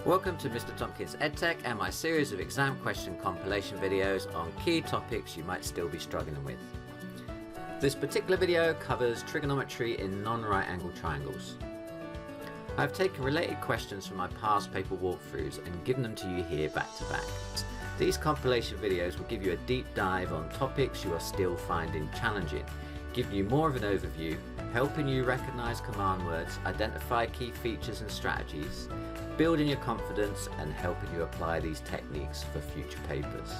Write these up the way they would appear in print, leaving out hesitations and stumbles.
Welcome to Mr. Tompkins EdTech and my series of exam question compilation videos on key topics you might still be struggling with. This particular video covers trigonometry in non-right angle triangles. I've taken related questions from my past paper walkthroughs and given them to you here back to back. These compilation videos will give you a deep dive on topics you are still finding challenging, giving you more of an overview, helping you recognise command words, identify key features and strategies, building your confidence and helping you apply these techniques for future papers.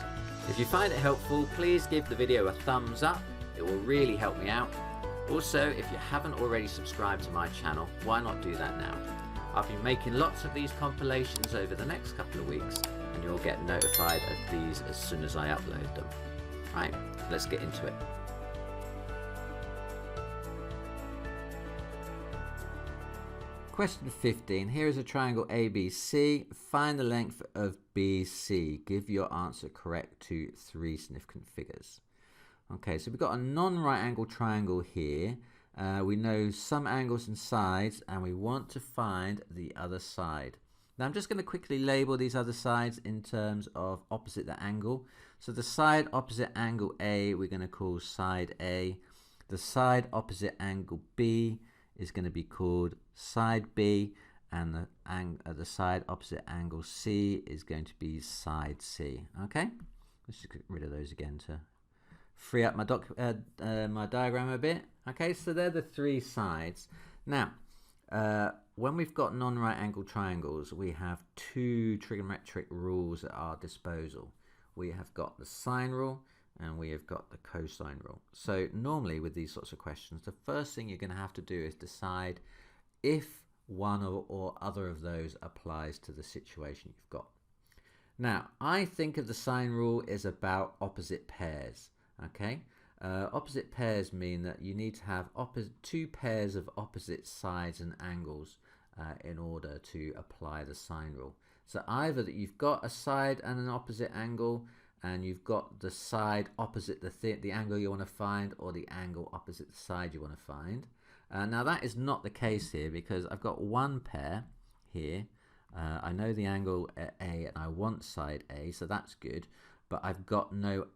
If you find it helpful, please give the video a thumbs up, it will really help me out. Also, if you haven't already subscribed to my channel, why not do that now? I'll be making lots of these compilations over the next couple of weeks and you'll get notified of these as soon as I upload them. Right, let's get into it. Question 15. Here is a triangle ABC. Find the length of BC. Give your answer correct to 3 significant figures. Okay, so we've got a non-right angle triangle here. We know some angles and sides, and we want to find the other side. Now I'm just going to quickly label these other sides in terms of opposite the angle. So the side opposite angle A, we're going to call side A. The side opposite angle B is going to be called side B, and the side opposite angle C is going to be side C. Okay, let's just get rid of those again to free up my my diagram a bit. Okay, so they're the 3 sides. Now when we've got non-right angle triangles, we have 2 trigonometric rules at our disposal. We have got the sine rule and we have got the cosine rule. So normally with these sorts of questions, the first thing you're going to have to do is decide if one or other of those applies to the situation you've got. Now, I think of the sine rule is about opposite pairs. Okay, opposite pairs mean that you need to have 2 pairs of opposite sides and angles in order to apply the sine rule. So either that you've got a side and an opposite angle, and you've got the side opposite the angle you want to find, or the angle opposite the side you want to find. Now that is not the case here, because I've got one pair here. I know the angle at A and I want side A, so that's good, but I've got no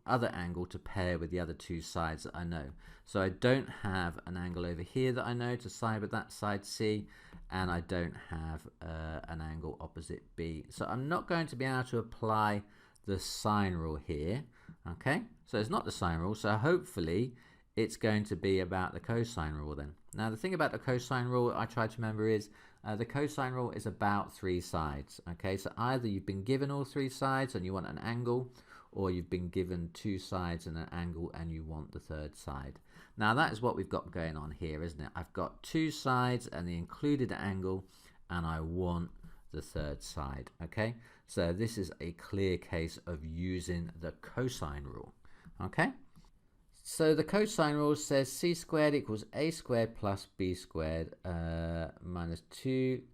other angle to pair with the other 2 sides that I know. So I don't have an angle over here that I know to side with that side C, and I don't have an angle opposite B. So I'm not going to be able to apply the sine rule here. Okay, so it's not the sine rule, so hopefully it's going to be about the cosine rule then. Now the thing about the cosine rule I try to remember is the cosine rule is about 3 sides. Okay, so either you've been given all 3 sides and you want an angle, or you've been given 2 sides and an angle and you want the 3rd side. Now that is what we've got going on here, isn't it? I've got 2 sides and the included angle, and I want the 3rd side. Okay, so this is a clear case of using the cosine rule. Okay, so the cosine rule says c squared equals a squared plus b squared minus 2ab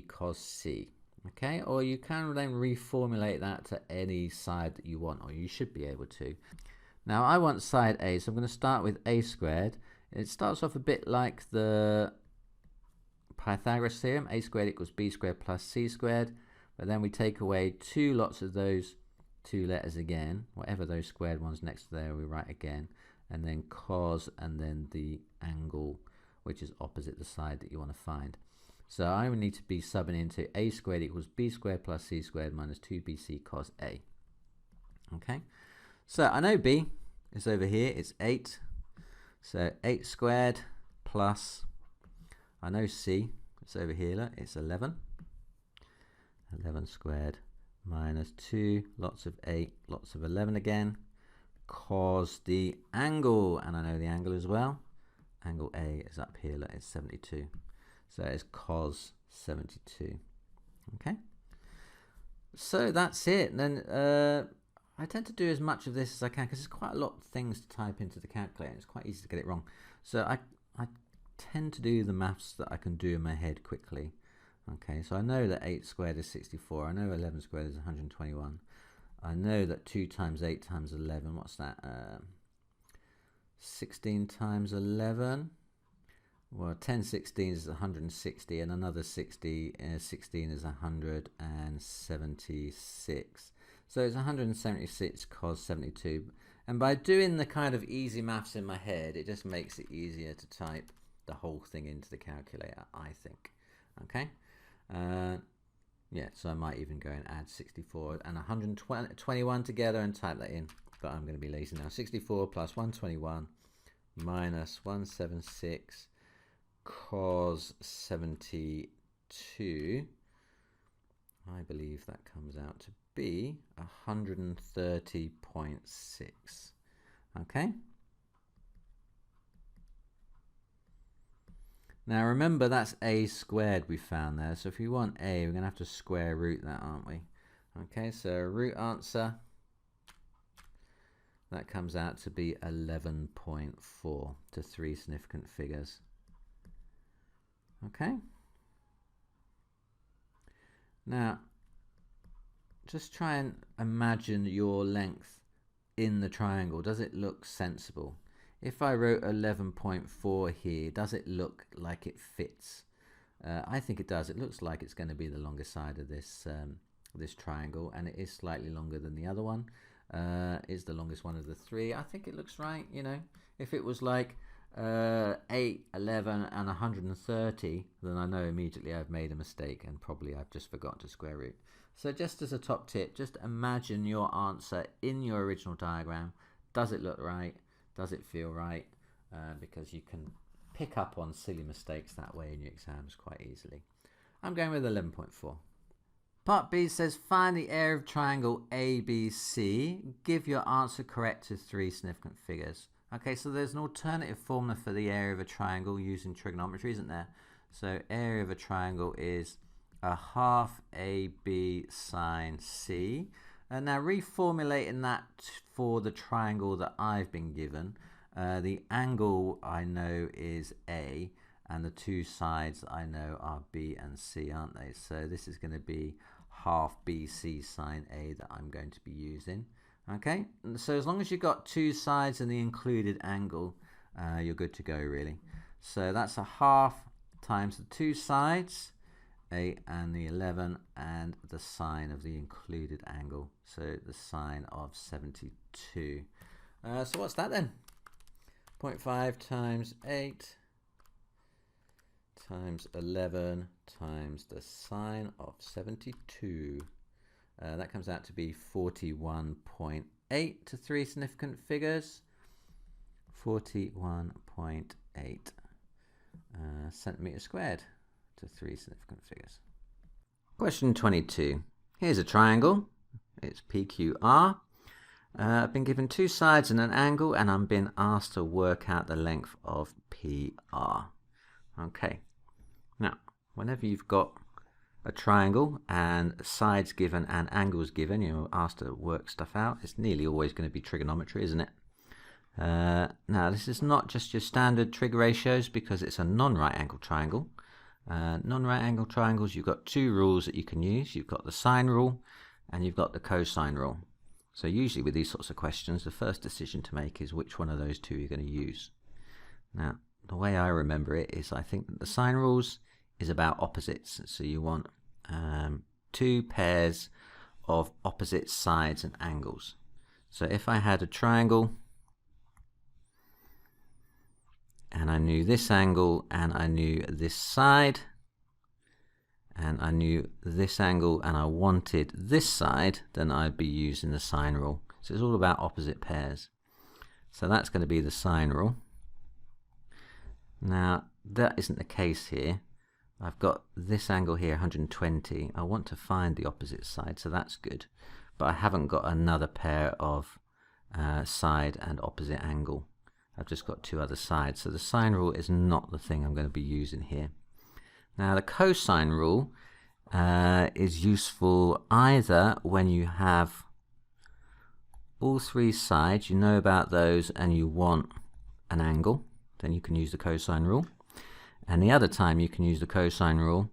cos c. Okay, or you can then reformulate that to any side that you want, or you should be able to. Now I want side A, so I'm going to start with a squared. It starts off a bit like the Pythagoras theorem, a squared equals b squared plus c squared, but then we take away 2 lots of those 2 letters again, whatever those squared ones next to there we write again, and then cos, and then the angle which is opposite the side that you want to find. So I would need to be subbing into a squared equals b squared plus c squared minus 2bc cos a. Okay, so I know b is over here, it's 8, so 8 squared plus, I know c, it's over here, look, it's 11 squared minus 2, lots of 8, lots of 11 again, cos the angle, and I know the angle as well. Angle A is up here, look, it's 72. So it's cos 72. Okay, so that's it. And then I tend to do as much of this as I can, because there's quite a lot of things to type into the calculator. It's quite easy to get it wrong. So I tend to do the maths that I can do in my head quickly. Okay, so I know that 8 squared is 64. I know 11 squared is 121. I know that 2 times 8 times 11, what's that? 16 times 11. well, 10 16 is 160, and another 16 is 176. So it's 176 cos 72. And by doing the kind of easy maths in my head, it just makes it easier to type the whole thing into the calculator, I think. Okay? Yeah, so I might even go and add 64 and 121 together and type that in. But I'm going to be lazy now. 64 plus 121 minus 176 cos 72. I believe that comes out to be 130.6. Okay. Now remember, that's a squared we found there. So if we want a, we're going to have to square root that, aren't we? Okay, so root answer, that comes out to be 11.4 to 3 significant figures. Okay. Now, just try and imagine your length in the triangle. Does it look sensible? If I wrote 11.4 here, does it look like it fits? I think it does. It looks like it's going to be the longest side of this this triangle, and it is slightly longer than the other one. Is the longest one of the three. I think it looks right. You know, if it was like 8, 11 and 130, then I know immediately I've made a mistake and probably I've just forgotten to square root. So just as a top tip, just imagine your answer in your original diagram. Does it look right? Does it feel right? Because you can pick up on silly mistakes that way in your exams quite easily. I'm going with 11.4. Part B says find the area of triangle ABC. Give your answer correct to 3 significant figures. Okay, so there's an alternative formula for the area of a triangle using trigonometry, isn't there? So area of a triangle is a half AB sine C. And now reformulating that for the triangle that I've been given, the angle I know is A, and the 2 sides I know are B and C, aren't they? So this is going to be half BC sine A that I'm going to be using. Okay, so as long as you've got 2 sides and the included angle, you're good to go really. So that's a half times the 2 sides, 8 and the 11, and the sine of the included angle, so the sine of 72. So what's that then? 0.5 times 8 times 11 times the sine of 72. That comes out to be 41.8 to 3 significant figures. 41.8 centimeters squared to 3 significant figures. Question 22. Here's a triangle. It's PQR. I've been given 2 sides and an angle, and I'm being asked to work out the length of PR. Okay. Now, whenever you've got a triangle and sides given and angles given, you're asked to work stuff out. It's nearly always going to be trigonometry, isn't it? Now, this is not just your standard trig ratios because it's a non-right angle triangle. Non-right angle triangles, you've got 2 rules that you can use. You've got the sine rule and you've got the cosine rule. So usually with these sorts of questions, the first decision to make is which one of those 2 you're going to use. Now, the way I remember it is I think that the sine rules is about opposites. So you want 2 pairs of opposite sides and angles. So if I had a triangle and I knew this angle and I knew this side and I knew this angle and I wanted this side, then I'd be using the sine rule. So it's all about opposite pairs. So that's going to be the sine rule. Now that isn't the case here. I've got this angle here, 120. I want to find the opposite side, so that's good. But I haven't got another pair of side and opposite angle. I've just got 2 other sides. So the sine rule is not the thing I'm going to be using here. Now the cosine rule is useful either when you have all 3 sides, you know about those, and you want an angle, then you can use the cosine rule. And the other time you can use the cosine rule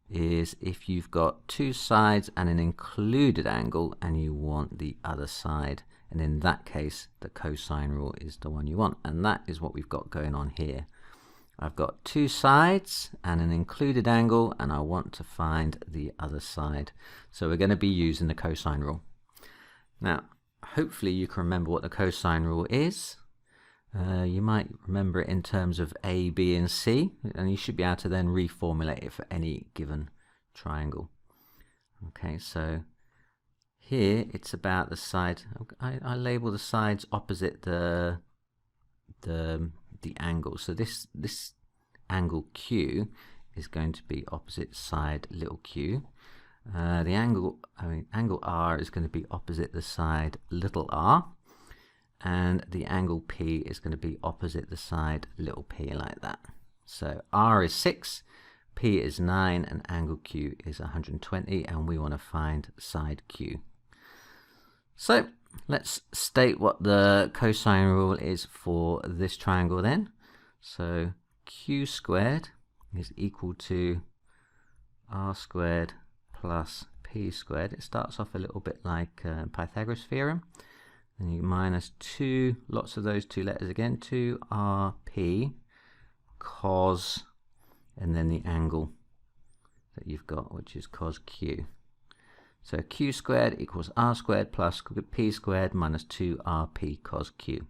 is if you've got 2 sides and an included angle and you want the other side. And in that case, the cosine rule is the one you want. And that is what we've got going on here. I've got two sides and an included angle, and I want to find the other side. So we're going to be using the cosine rule. Now, hopefully you can remember what the cosine rule is. You might remember it in terms of A, B, and C, and you should be able to then reformulate it for any given triangle. Okay, so here it's about the side. I label the sides opposite the angle. So this angle Q is going to be opposite side little q. The angle R is going to be opposite the side little r, and the angle P is going to be opposite the side little p, like that. So R is 6, P is 9, and angle Q is 120, and we want to find side Q. So let's state what the cosine rule is for this triangle then. So Q squared is equal to R squared plus P squared. It starts off a little bit like Pythagoras theorem. Then you minus 2, lots of those two letters again, 2RP cos, and then the angle that you've got, which is cos Q. So Q squared equals R squared plus P squared minus 2RP cos Q.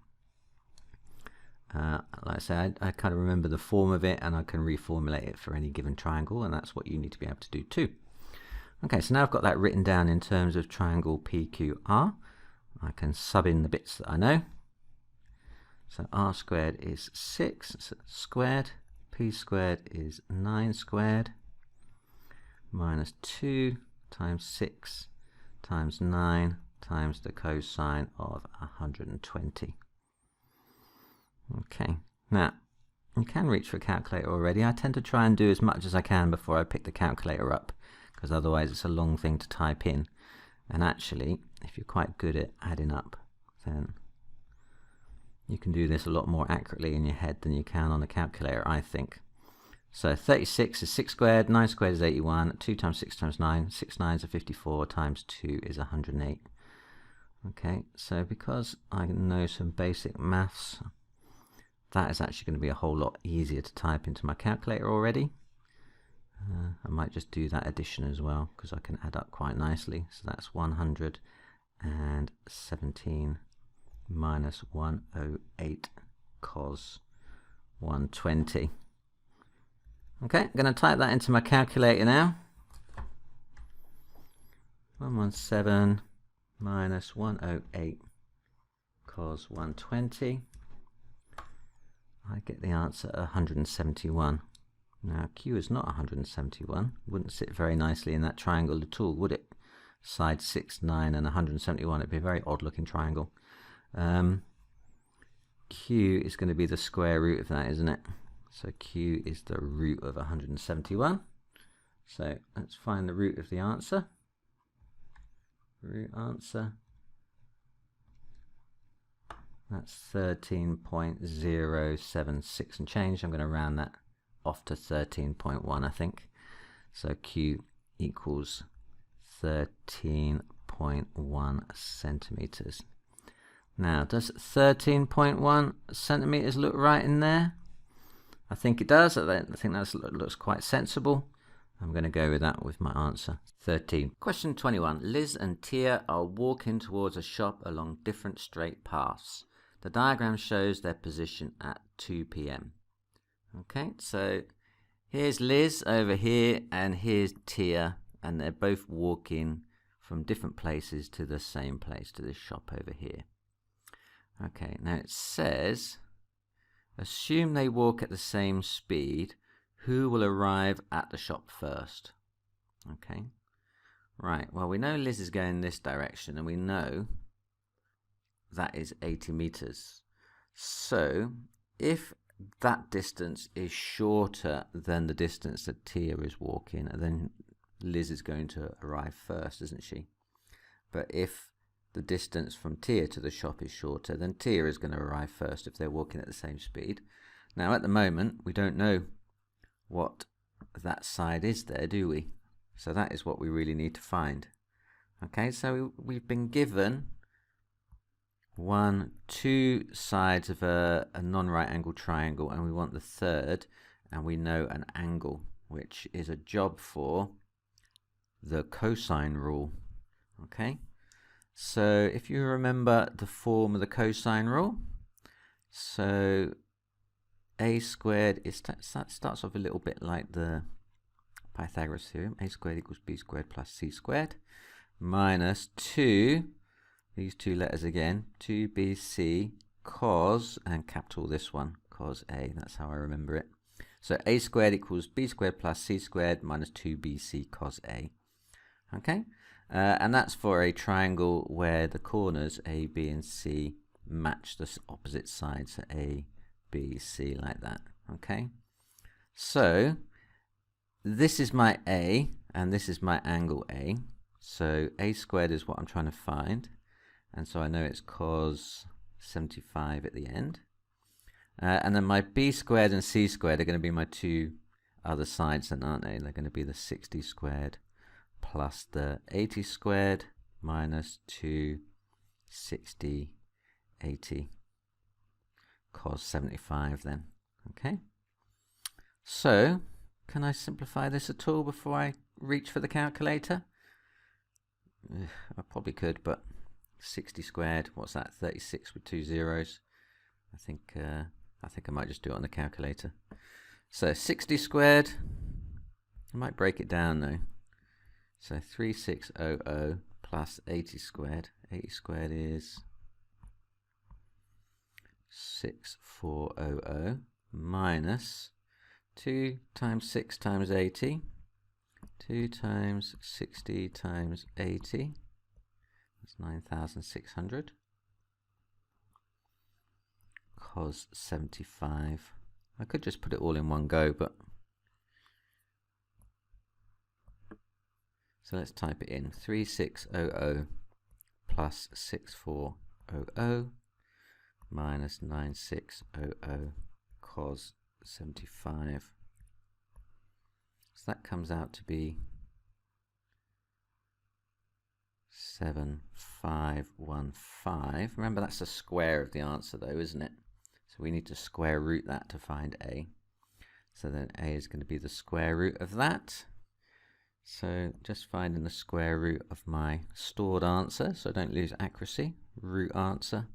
Like I said, I kind of remember the form of it, and I can reformulate it for any given triangle, and that's what you need to be able to do too. Okay, so now I've got that written down in terms of triangle PQR. I can sub in the bits that I know. So R squared is 6 squared, P squared is 9 squared, minus 2 times 6 times 9 times the cosine of 120. Okay, now you can reach for a calculator already. I tend to try and do as much as I can before I pick the calculator up, because otherwise it's a long thing to type in. And actually, if you're quite good at adding up, then you can do this a lot more accurately in your head than you can on a calculator, I think. So 36 is 6 squared, 9 squared is 81, 2 times 6 times 9, 6 9s are 54, times 2 is 108. Okay, so because I know some basic maths, that is actually going to be a whole lot easier to type into my calculator already. I might just do that addition as well, because I can add up quite nicely. So that's 117 minus 108 cos 120. Okay, I'm going to type that into my calculator now. 117 minus 108 cos 120. I get the answer 171. Now Q is not 171. Wouldn't sit very nicely in that triangle at all, would it? Side 6, 9 and 171. It'd be a very odd looking triangle. Q is going to be the square root of that, isn't it? So Q is the root of 171. So let's find the root of the answer. Root answer. That's 13.076 and change. I'm going to round that off to 13.1, I think. So Q equals 13.1 centimeters. Now, does 13.1 centimeters look right in there? I think it does. I think that looks quite sensible. I'm going to go with that with my answer. 13. Question 21. Liz and Tia are walking towards a shop along different straight paths. The diagram shows their position at 2 p.m. Okay, so here's Liz over here, and here's Tia, and they're both walking from different places to the same place, to this shop over here. Okay, now it says, assume they walk at the same speed. Who will arrive at the shop first? Okay, right, well, we know Liz is going this direction, and we know that is 80 meters. So if that distance is shorter than the distance that Tia is walking, and then Liz is going to arrive first, isn't she? But if the distance from Tia to the shop is shorter, then Tia is going to arrive first if they're walking at the same speed. Now at the moment we don't know what that side is there, do we? So that is what we really need to find. Okay, so we've been given two sides of a non-right angle triangle, and we want the third, and we know an angle, which is a job for the cosine rule. Okay, so if you remember the form of the cosine rule, so a squared starts off a little bit like the Pythagoras theorem. A squared equals b squared plus c squared minus 2, these two letters again, 2bc cos, and capital this one, cos a, that's how I remember it. So a squared equals b squared plus c squared minus 2bc cos a. Okay, and that's for a triangle where the corners a, b and c match the opposite sides, so a, b, c, like that. Okay, so this is my a and this is my angle a. So a squared is what I'm trying to find, and so I know it's cos 75 at the end. And then my b squared and c squared are going to be my two other sides then, aren't they? They're going to be the 60 squared plus the 80 squared minus 2 60 80 cos 75 then. Okay, so can I simplify this at all before I reach for the calculator? I probably could, but 60 squared, what's that, 36 with 2 zeros. I think I might just do it on the calculator. So 60 squared, I might break it down though. So 3600 plus 80 squared. 80 squared is 6400 minus 2 times 6 times 80. 2 times 60 times 80, that's 9,600, cos 75. I could just put it all in one go, but so let's type it in. 3600 plus 6400 minus 9600 cos 75. So that comes out to be 7515. Remember, that's the square of the answer though, isn't it? So we need to square root that to find a. So then a is going to be the square root of that. So just finding the square root of my stored answer, so I don't lose accuracy, root answer.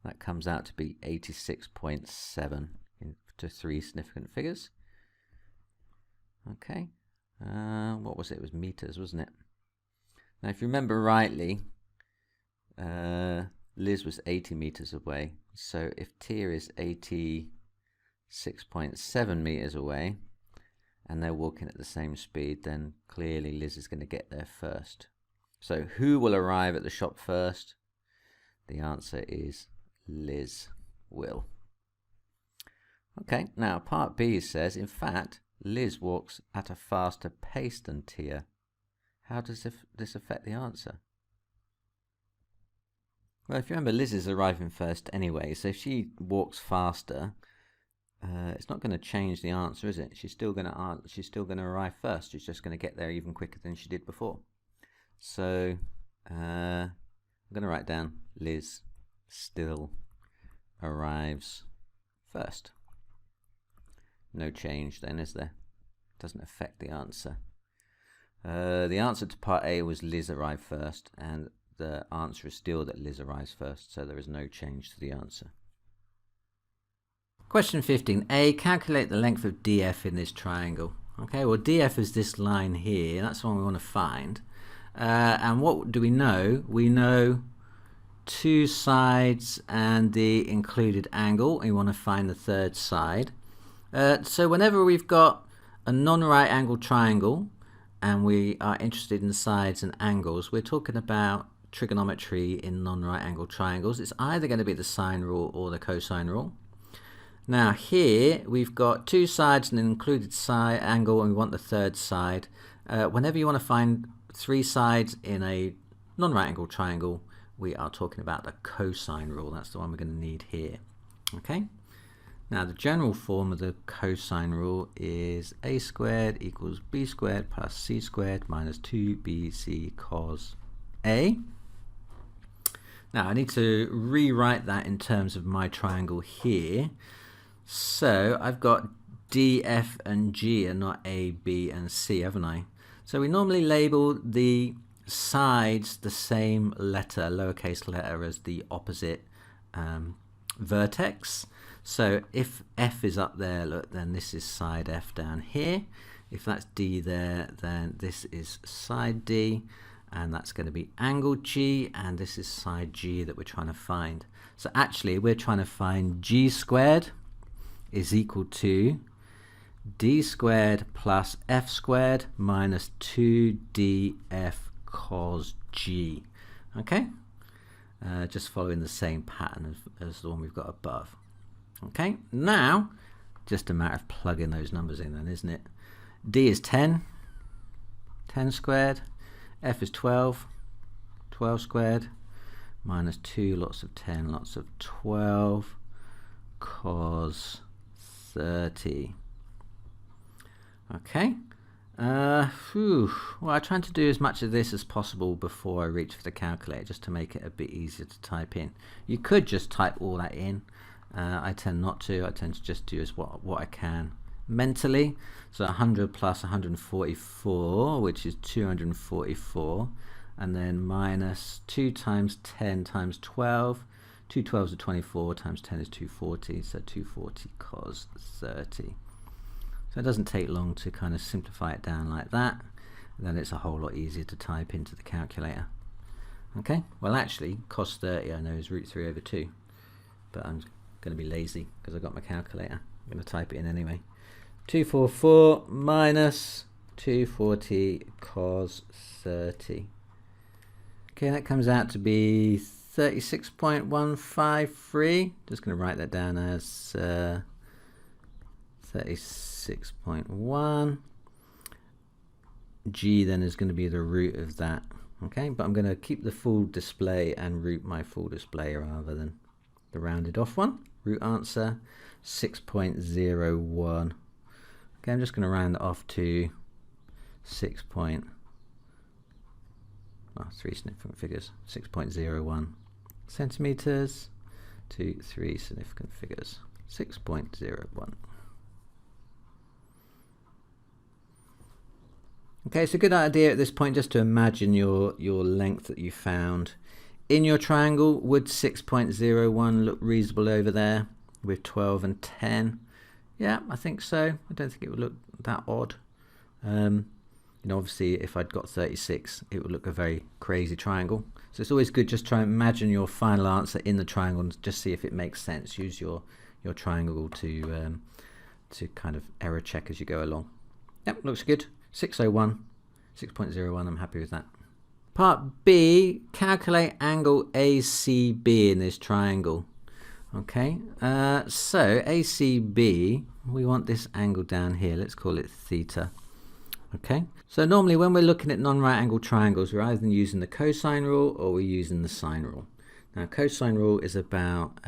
That comes out to be 86.7 to 3 significant figures. Okay, what was it? It was meters, wasn't it? Now, if you remember rightly, Liz was 80 meters away. So if Tia is 86.7 meters away, and they're walking at the same speed, then clearly Liz is going to get there first. So who will arrive at the shop first? The answer is Liz will. Okay, now part B says, in fact, Liz walks at a faster pace than Tia. How does this affect the answer? Well, if you remember, Liz is arriving first anyway, so if she walks faster, it's not going to change the answer, is it? She's still going to arrive first. She's just going to get there even quicker than she did before. So I'm going to write down Liz still arrives first. No change then, is there? Doesn't affect the answer. The answer to part A was Liz arrived first, and the answer is still that Liz arrives first, so there is no change to the answer. Question 15a, calculate the length of DF in this triangle. Okay, well DF is this line here, that's the one we want to find. And what do we know? We know two sides and the included angle. We want to find the third side. So whenever we've got a non-right angle triangle and we are interested in sides and angles, we're talking about trigonometry in non-right angle triangles. It's either going to be the sine rule or the cosine rule. Now here we've got two sides and an included side angle, and we want the third side. Whenever you want to find three sides in a non-right angle triangle, we are talking about the cosine rule. That's the one we're going to need here. Okay. Now the general form of the cosine rule is a squared equals b squared plus c squared minus 2bc cos a. Now I need to rewrite that in terms of my triangle here. So I've got D, F and G and not A, B and C, haven't I? So we normally label the sides the same letter, lowercase letter, as the opposite vertex. So if F is up there, look, then this is side F down here. If that's D there, then this is side D, and that's going to be angle G, and this is side G that we're trying to find. So actually we're trying to find G squared is equal to D squared plus F squared minus 2DF cos G. Okay, just following the same pattern as the one we've got above. Okay, now just a matter of plugging those numbers in then, isn't it? D is 10 squared, F is 12 squared, minus 2 lots of 10 lots of 12 cos 30. Okay, well, I'm trying to do as much of this as possible before I reach for the calculator, just to make it a bit easier to type in. You could just type all that in. I tend not to. I tend to just do as what I can mentally. So 100 plus 144, which is 244, and then minus 2 times 10 times 12. 2 12s are 24, times 10 is 240, so 240 cos 30. So it doesn't take long to kind of simplify it down like that. Then it's a whole lot easier to type into the calculator. Okay, well actually cos 30 I know is root 3 over 2, but I'm going to be lazy because I've got my calculator. I'm going to type it in anyway. 244 minus 240 cos 30. Okay, that comes out to be 36.153. Just going to write that down as 36.1. G then is going to be the root of that. Okay, but I'm going to keep the full display and root my full display rather than the rounded off one. Root answer 6.01. Okay, I'm just going to round it off to 3 significant figures, 6.01 centimeters to 3 significant figures, 6.01. Okay, it's a good idea at this point just to imagine your length that you found in your triangle. Would 6.01 look reasonable over there with 12 and 10? Yeah, I think so. I don't think it would look that odd. You know, obviously if I'd got 36 it would look a very crazy triangle. So it's always good just try and imagine your final answer in the triangle and just see if it makes sense. Use your triangle to kind of error check as you go along. Yep, looks good. 6.01, I'm happy with that. Part B, calculate angle ACB in this triangle. Okay, so ACB, we want this angle down here. Let's call it theta. Okay, so normally when we're looking at non-right angle triangles, we're either using the cosine rule or we're using the sine rule. Now, cosine rule is about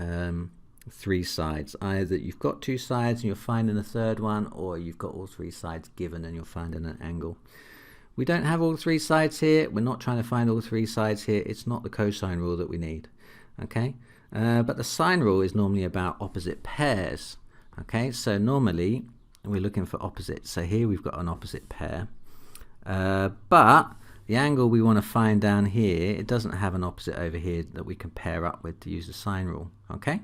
3 sides. Either you've got 2 sides and you're finding a third one, or you've got all 3 sides given and you're finding an angle. We don't have all 3 sides here. We're not trying to find all 3 sides here. It's not the cosine rule that we need. Okay, but the sine rule is normally about opposite pairs. Okay, so normally we're looking for opposites. So here we've got an opposite pair, but the angle we want to find down here, it doesn't have an opposite over here that we can pair up with to use the sine rule. Okay,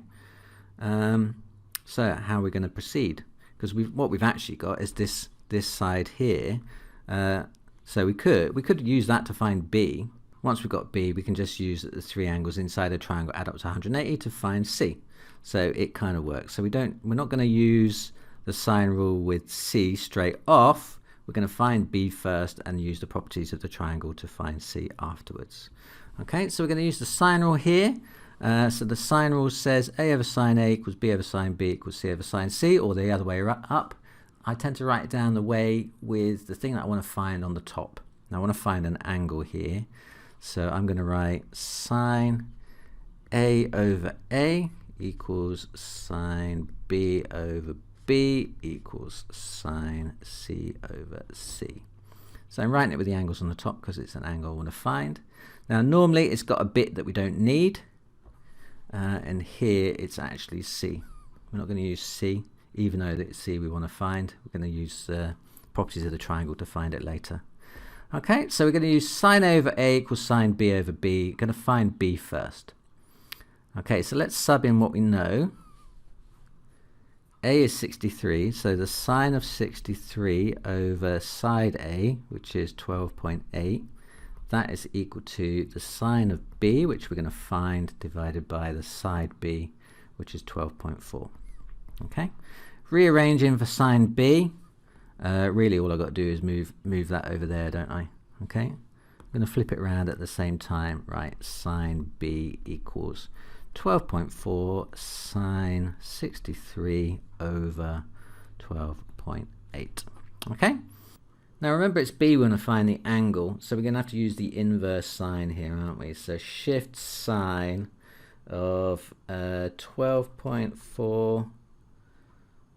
so how are we going to proceed? Because what we've actually got is this side here. So we could use that to find B. Once we've got B, we can just use the 3 angles inside a triangle, add up to 180 to find C. So it kind of works. So we're not going to use the sine rule with C straight off. We're going to find B first and use the properties of the triangle to find C afterwards. Okay, so we're going to use the sine rule here. So the sine rule says A over sine A equals B over sine B equals C over sine C, or the other way up. I tend to write it down the way with the thing that I want to find on the top. Now I want to find an angle here. So I'm going to write sine A over A equals sine B over B equals sine C over C. So I'm writing it with the angles on the top because it's an angle I want to find. Now normally it's got a bit that we don't need, and here it's actually C. We're not going to use C, even though it's C we want to find. We're going to use properties of the triangle to find it later. Okay, so we're going to use sine over A equals sine B over B. We're going to find B first. Okay, so let's sub in what we know. A is 63, so the sine of 63 over side A, which is 12.8, that is equal to the sine of B, which we're going to find, divided by the side B, which is 12.4. Okay, rearranging for sine B, really all I've got to do is move that over there, don't I? Okay, I'm going to flip it around at the same time. Right, sine B equals 12.4 sine 63 over 12.8. Okay, now remember it's B, we want to find the angle, so we're going to have to use the inverse sine here, aren't we? So shift sine of 12.4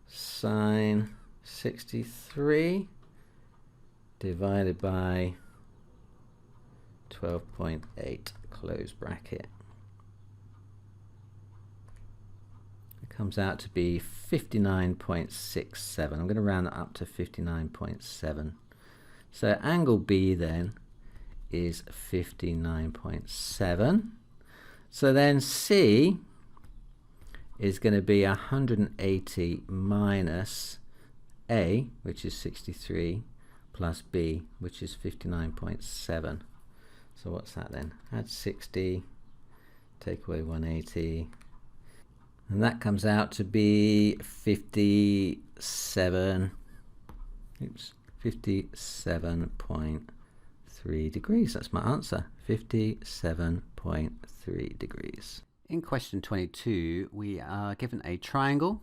sine 63 divided by 12.8, close bracket. Comes out to be 59.67. I'm going to round that up to 59.7. So angle B then is 59.7. So then C is going to be 180 minus A, which is 63, plus B, which is 59.7. So what's that then? Add 60, take away 180. And that comes out to be 57.3 degrees. That's my answer, 57.3 degrees. In question 22, we are given a triangle.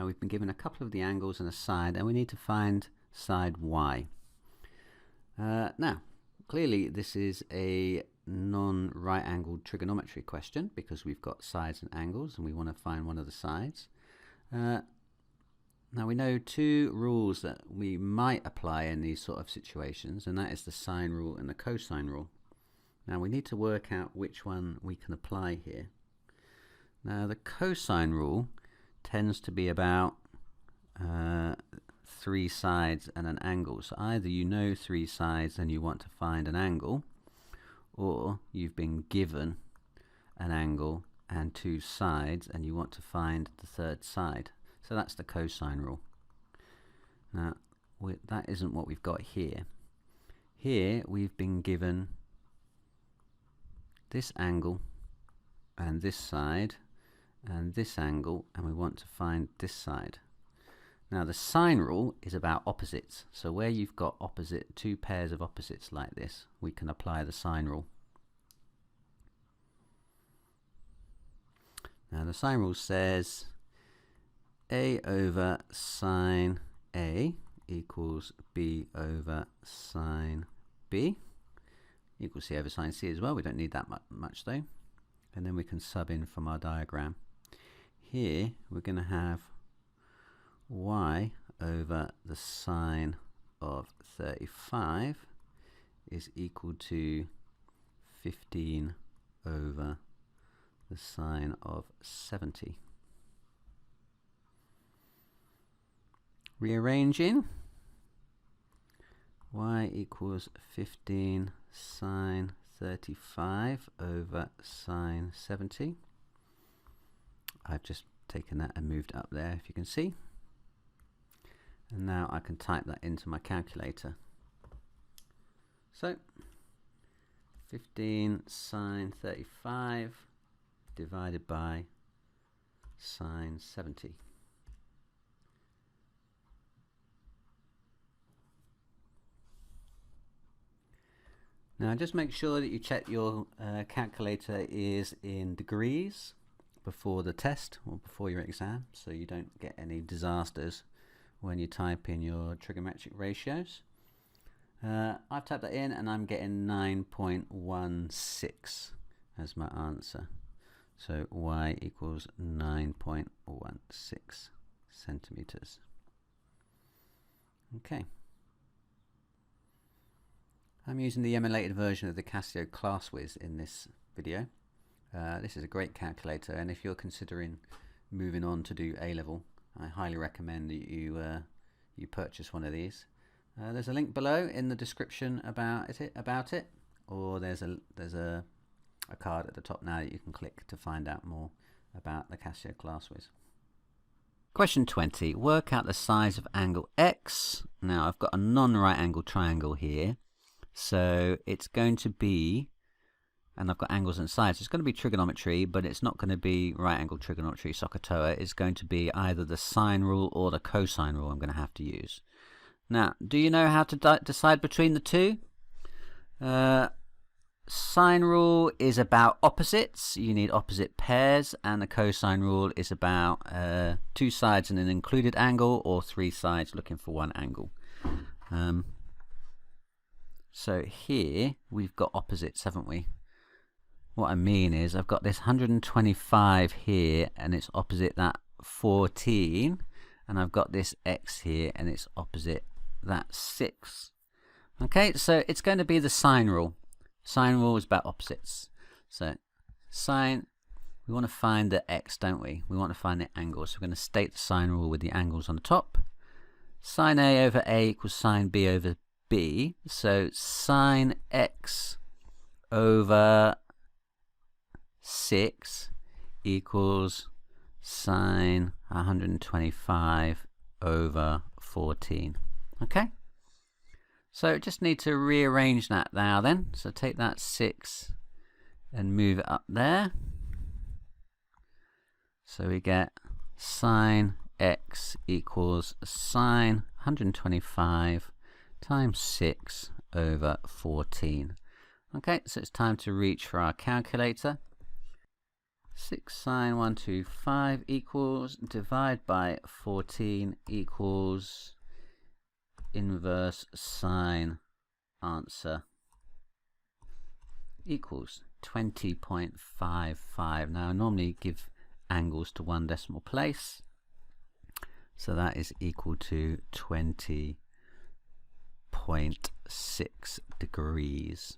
We've been given a couple of the angles and a side, and we need to find side Y. Now, clearly this is a non-right angled trigonometry question because we've got sides and angles and we want to find one of the sides. Now we know two rules that we might apply in these sort of situations, and that is the sine rule and the cosine rule. Now we need to work out which one we can apply here. Now the cosine rule tends to be about three sides and an angle. So either you know three sides and you want to find an angle, or you've been given an angle and two sides and you want to find the third side. So that's the cosine rule. Now that isn't what we've got here. Here we've been given this angle and this side and this angle, and we want to find this side. Now the sine rule is about opposites, so where you've got two pairs of opposites like this, we can apply the sine rule. Now the sine rule says A over sine A equals B over sine B equals C over sine C as well. We don't need that much though. And then we can sub in from our diagram. Here we're going to have Y over the sine of 35 is equal to 15 over the sine of 70. Rearranging, Y equals 15 sine 35 over sine 70. I've just taken that and moved it up there, if you can see. And now I can type that into my calculator. So 15 sine 35 divided by sine 70. Now just make sure that you check your calculator is in degrees before the test or before your exam, so you don't get any disasters when you type in your trigonometric ratios. I've typed that in and I'm getting 9.16 as my answer. So Y equals 9.16 centimeters. Okay. I'm using the emulated version of the Casio ClassWiz in this video. This is a great calculator, and if you're considering moving on to do A-level, I highly recommend that you purchase one of these. There's a link below in the description about it, or there's a card at the top now that you can click to find out more about the Casio ClassWiz. Question 20. Work out the size of angle X. Now I've got a non-right angle triangle here, so it's going to be, and I've got angles and sides, it's going to be trigonometry, but it's not going to be right angle trigonometry, SOHCAHTOA. It's going to be either the sine rule or the cosine rule I'm going to have to use. Now, do you know how to decide between the two? Sine rule is about opposites. You need opposite pairs, and the cosine rule is about two sides and an included angle, or three sides looking for one angle. So here we've got opposites, haven't we? What I mean is I've got this 125 here, and it's opposite that 14, and I've got this x here, and it's opposite that 6. Okay, so it's going to be the sine rule. Sine rule is about opposites. So sine, we want to find the x, don't we? We want to find the angle. So we're going to state the sine rule with the angles on the top. Sine A over A equals sine B over B. So sine x over 6 equals sine 125 over 14. Okay? So just need to rearrange that now then. So take that 6 and move it up there. So we get sine x equals sine 125 times 6 over 14. Okay, so it's time to reach for our calculator. 6 sine 125 equals, divide by 14 equals inverse sine answer equals 20.55. Now I normally give angles to one decimal place, so that is equal to 20.6 degrees.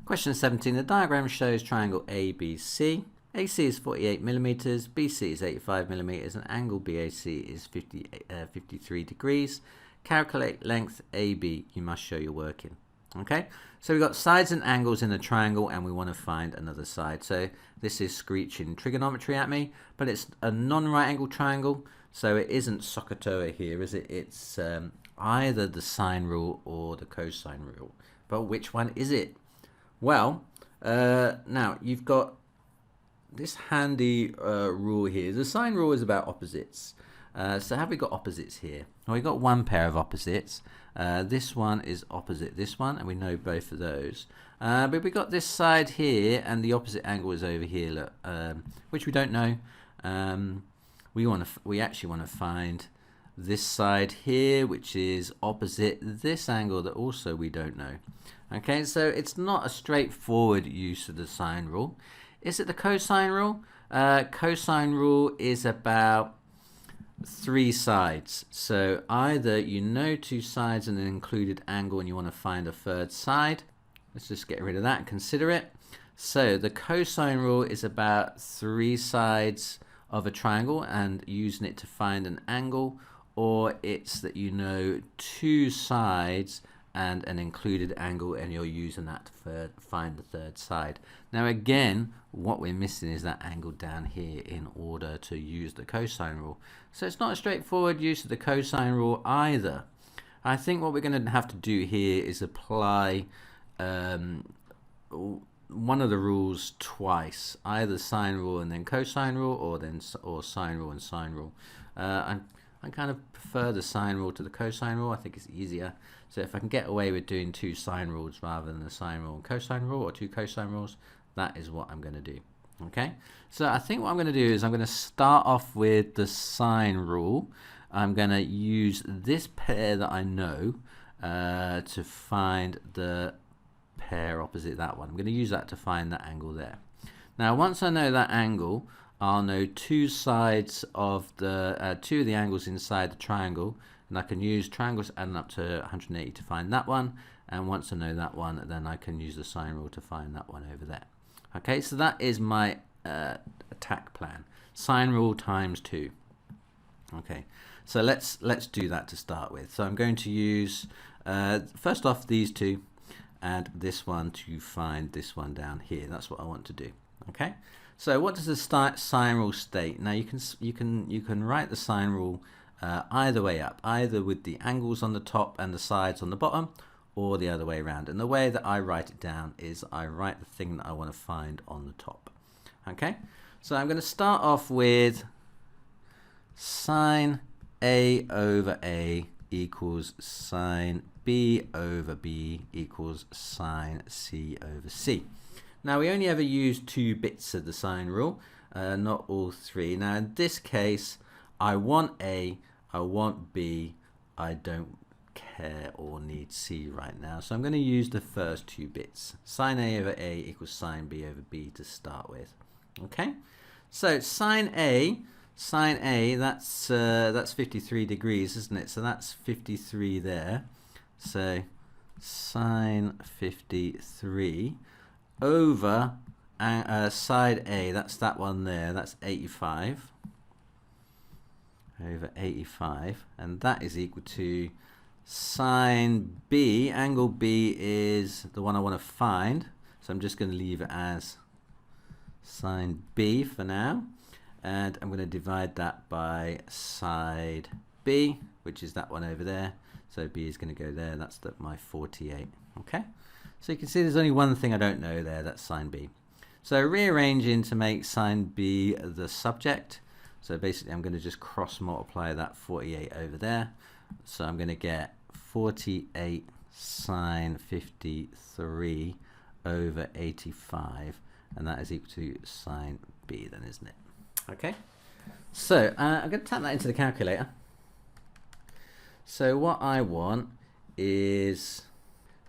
Question 17. The diagram shows triangle ABC. AC is 48 millimeters, BC is 85 millimeters, and angle BAC is 53 degrees. Calculate length AB. You must show your working. Okay, so we've got sides and angles in a triangle, and we want to find another side. So this is screeching trigonometry at me, but it's a non-right angle triangle, so it isn't SOHCAHTOA here, is it? It's either the sine rule or the cosine rule. But which one is it? Well, now you've got this handy rule here. The sine rule is about opposites. So have we got opposites here? Well, we've got one pair of opposites. This one is opposite this one, and we know both of those. But we've got this side here, and the opposite angle is over here, look, which we don't know. We actually want to find this side here, which is opposite this angle that also we don't know. Okay, so it's not a straightforward use of the sine rule. Is it the cosine rule? Cosine rule is about three sides. So either you know two sides and an included angle, and you want to find a third side. Let's just get rid of that and consider it. So the cosine rule is about three sides of a triangle and using it to find an angle, or it's that you know two sides and an included angle, and you're using that to find the third side. Now again, what we're missing is that angle down here in order to use the cosine rule. So it's not a straightforward use of the cosine rule either. I think what we're going to have to do here is apply one of the rules twice, either sine rule and then cosine rule, or sine rule and sine rule. I kind of prefer the sine rule to the cosine rule. I think it's easier. So if I can get away with doing two sine rules rather than the sine rule and cosine rule, or two cosine rules, that is what I'm going to do. Okay, so I think what I'm going to do is I'm going to start off with the sine rule. I'm going to use this pair that I know to find the pair opposite that one. I'm going to use that to find that angle there. Now once I know that angle, I'll know two sides of the two of the angles inside the triangle, and I can use triangles adding up to 180 to find that one, and once I know that one, then I can use the sine rule to find that one over there. Okay, so that is my attack plan. Sine rule times 2. Okay, so let's do that to start with. So I'm going to use first off these two and this one to find this one down here. That's what I want to do. Okay, so what does the sine rule state? Now you can write the sine rule either way up, either with the angles on the top and the sides on the bottom, or the other way around. And the way that I write it down is I write the thing that I want to find on the top. Okay, so I'm going to start off with sine A over A equals sine B over B equals sine C over C. Now we only ever use 2 bits of the sine rule, not all 3. Now in this case, I want A, I want B, I don't care or need C right now. So I'm going to use the first 2 bits. Sine A over A equals sine B over B to start with. Okay, so sine A, that's 53 degrees, isn't it? So that's 53 there. So sine 53 over side A, that's that one there, that's 85 over 85, and that is equal to sine B. Angle B is the one I want to find, so I'm just going to leave it as sine B for now, and I'm going to divide that by side B, which is that one over there. So B is going to go there, that's my 48. Okay, so you can see there's only one thing I don't know there, that's sine B. So rearranging to make sine B the subject. So basically I'm going to just cross multiply that 48 over there. So I'm going to get 48 sine 53 over 85, and that is equal to sine B then, isn't it? Okay, so I'm going to type that into the calculator. So what I want is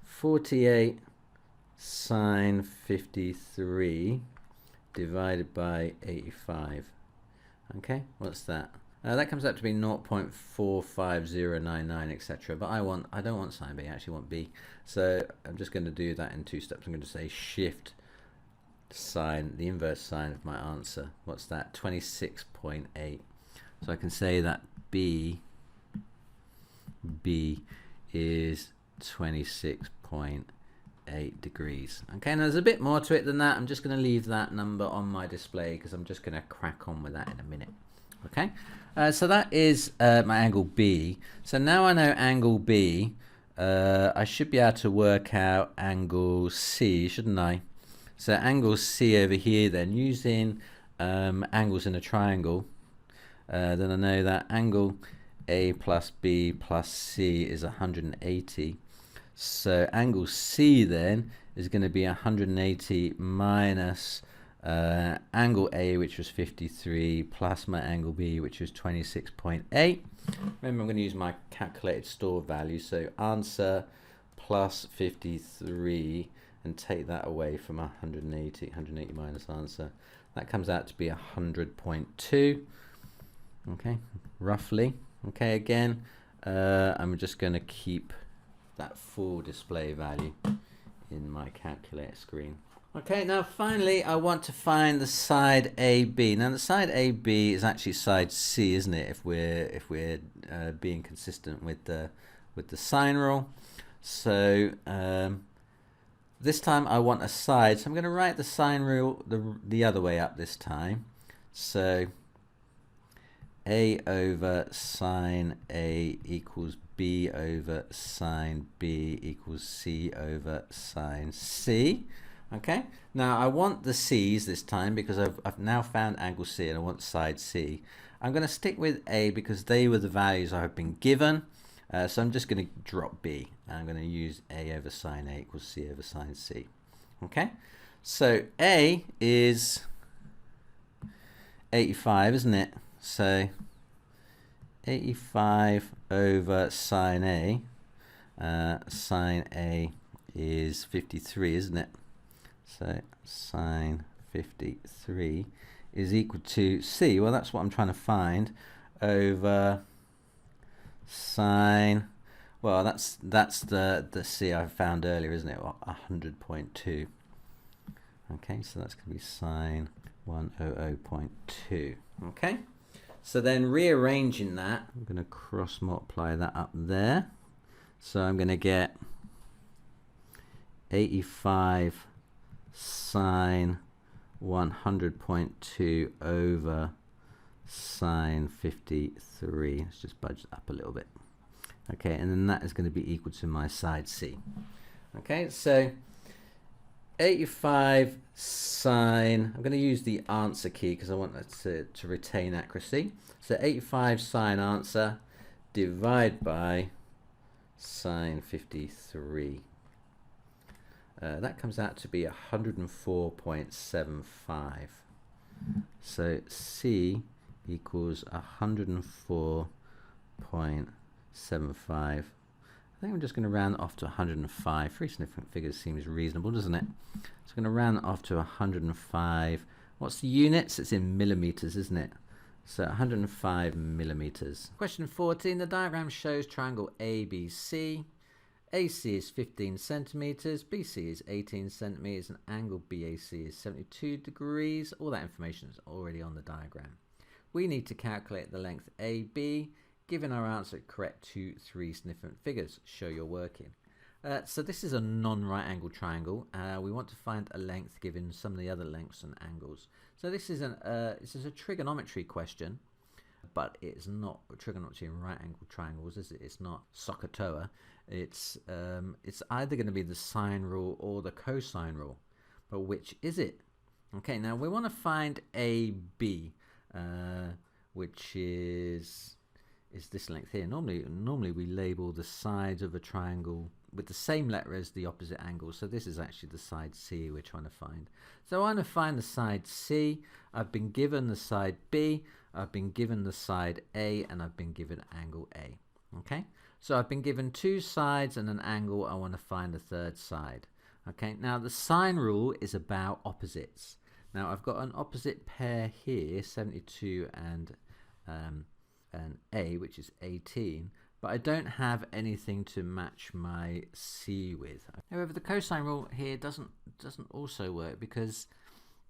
48 sine 53 divided by 85. Okay, what's that? That comes out to be 0.45099, etc. But I don't want sine B, I actually want B. So I'm just going to do that in 2 steps. I'm going to say shift sine, the inverse sine of my answer. What's that? 26.8. So I can say that B is 26.8 degrees. Okay, now there's a bit more to it than that. I'm just going to leave that number on my display because I'm just going to crack on with that in a minute. Okay, so that is my angle B. So now I know angle B, I should be able to work out angle C, shouldn't I? So angle C over here then, using angles in a triangle, then I know that angle A plus B plus C is 180. So angle C then is going to be 180 minus angle A, which was 53, plus my angle B, which was 26.8. Remember, I'm going to use my calculated store value. So answer plus 53, and take that away from 180 minus answer. That comes out to be 100.2. Okay, roughly. Okay, again, I'm just going to keep that full display value in my calculator screen. Okay, now finally I want to find the side AB. Now the side AB is actually side C, isn't it? If we're being consistent with the sine rule. So this time I want a side, so I'm going to write the sine rule the other way up this time. So A over sine A equals B over sine B equals C over sine C. Okay, now I want the C's this time because I've now found angle C and I want side C. I'm going to stick with A because they were the values I've been given. So I'm just going to drop B. I'm going to use A over sine A equals C over sine C. Okay, so A is 85, isn't it? So 85 over sine A. Sine A is 53, isn't it? So sine 53 is equal to C. Well, that's what I'm trying to find, over sine, Well, that's the C I found earlier, isn't it? 100.2. Okay, so that's going to be sine 100.2. Okay, so then rearranging that, I'm going to cross multiply that up there. So I'm going to get 85 sine 100.2 over sine 53. Let's just budge it up a little bit. Okay, and then that is going to be equal to my side C. Okay, so 85 sine, I'm going to use the answer key because I want that to retain accuracy. So 85 sine answer divide by sine 53. That comes out to be 104.75. So C equals 104.75. I think I'm just going to round it off to 105. 3 significant figures seems reasonable, doesn't it? So I'm going to round it off to 105. What's the units? It's in millimeters, isn't it? So 105 millimeters. Question 14. The diagram shows triangle ABC. AC is 15 centimeters, BC is 18 centimeters, and angle BAC is 72 degrees. All that information is already on the diagram. We need to calculate the length AB, giving our answer correct to 3 significant figures. Show your working. So this is a non-right angle triangle. We want to find a length given some of the other lengths and angles. So this is a trigonometry question, but it's not trigonometry in right angle triangles, is it? It's not SOHCAHTOA. It's either going to be the sine rule or the cosine rule, but which is it? Okay, now we want to find AB, which is this length here. Normally we label the sides of a triangle with the same letter as the opposite angle, so this is actually the side C we're trying to find. So I want to find the side C. I've been given the side B, I've been given the side A, and I've been given angle A. Okay, so I've been given 2 sides and an angle. I want to find the third side. Okay, now the sine rule is about opposites. Now I've got an opposite pair here, 72 and A, which is 18, but I don't have anything to match my C with. However, the cosine rule here doesn't also work, because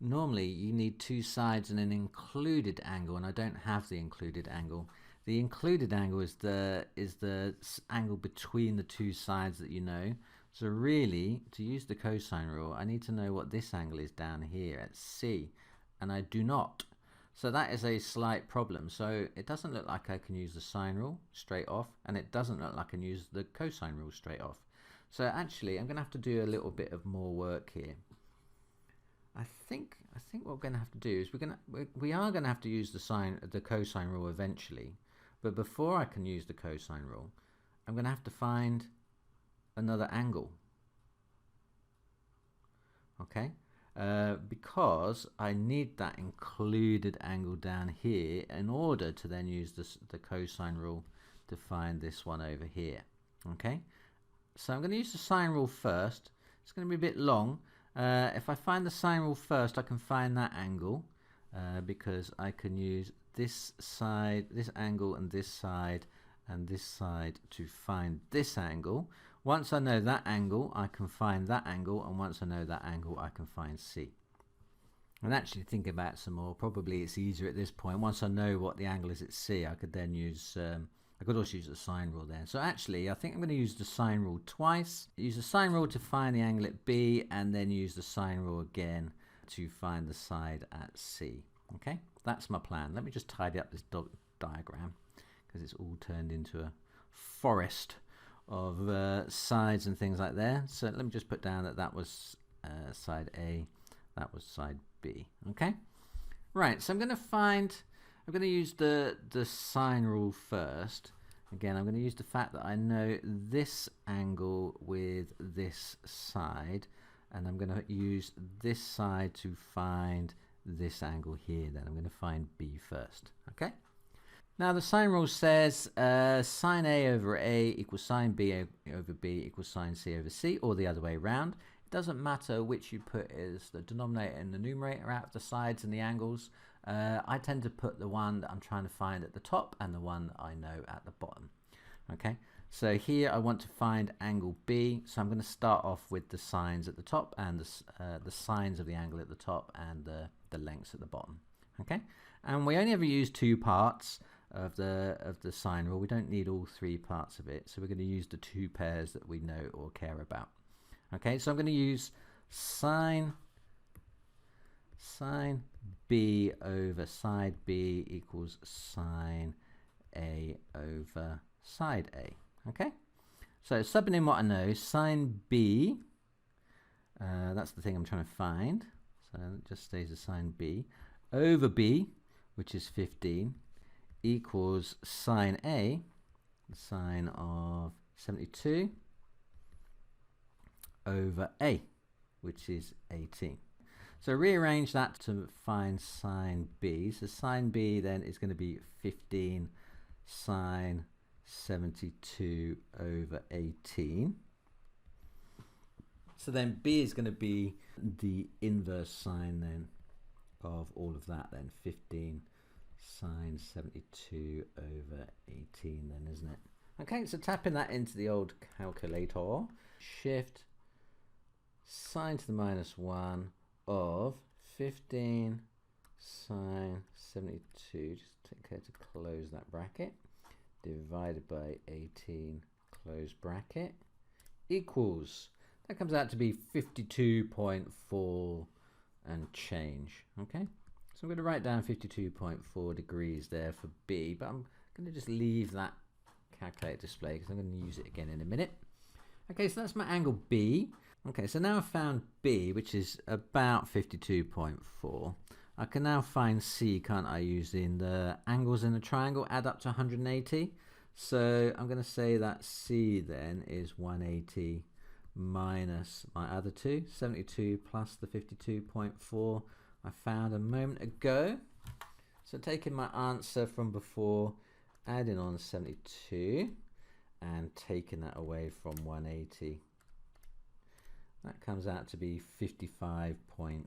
normally you need 2 sides and an included angle, and I don't have the included angle. The included angle is the angle between the 2 sides that you know. So really, to use the cosine rule, I need to know what this angle is down here at C, and I do not. So that is a slight problem. So it doesn't look like I can use the sine rule straight off, and it doesn't look like I can use the cosine rule straight off. So actually, I'm going to have to do a little bit of more work here. I think what we're going to have to do is we are going to have to use the cosine rule eventually, but before I can use the cosine rule, I'm going to have to find another angle. Okay, because I need that included angle down here in order to then use the cosine rule to find this one over here. Okay, so I'm going to use the sine rule first. It's going to be a bit long. If I find the sine rule first, I can find that angle, because I can use this side, this angle, and this side to find this angle. Once I know that angle, I can find that angle, and once I know that angle, I can find C. And actually think about some more. Probably it's easier at this point. Once I know what the angle is at C, I could then use I could also use the sine rule there. So actually, I think I'm going to use the sine rule twice. Use the sine rule to find the angle at B, and then use the sine rule again to find the side at C. Okay, that's my plan. Let me just tidy up this diagram, because it's all turned into a forest of sides and things like that. So let me just put down that was side A, that was side B. Okay, right. So I'm going to use the sine rule first. Again, I'm going to use the fact that I know this angle with this side, and I'm going to use this side to find this angle here. Then I'm going to find B first. Okay. Now the sine rule says sine A over A equals sine B over B equals sine C over C, or the other way around. It doesn't matter which you put as the denominator and the numerator out of the sides and the angles. I tend to put the one that I'm trying to find at the top and the one that I know at the bottom. Okay, So here I want to find angle B, so I'm going to start off with the sines at the top and the sines of the angle at the top and the lengths at the bottom. Okay, and we only ever use 2 parts of the sine rule. We don't need all 3 parts of it, so we're going to use the 2 pairs that we know or care about. Okay, so I'm going to use sine B over side B equals sine A over side A. Okay, so subbing in what I know, sine B, that's the thing I'm trying to find, so it just stays as sine B, over B, which is 15, equals sine A, the sine of 72, over A, which is 18. So rearrange that to find sine B. So sine B then is going to be 15 sine 72 over 18. So then B is going to be the inverse sine then of all of that then, 15 sine 72 over 18 then, isn't it? Okay, so tapping that into the old calculator, shift sine to the minus 1 of 15 sine 72, just take care to close that bracket, divided by 18, close bracket, equals, that comes out to be 52.4 and change. Okay, so I'm going to write down 52.4 degrees there for B, but I'm going to just leave that calculator display because I'm going to use it again in a minute. Okay, so that's my angle B. Okay, so now I've found B, which is about 52.4. I can now find C, can't I, using the angles in the triangle add up to 180. So I'm going to say that C then is 180 minus my other two, 72 plus the 52.4 I found a moment ago. So taking my answer from before, adding on 72 and taking that away from 180. That comes out to be 55.6.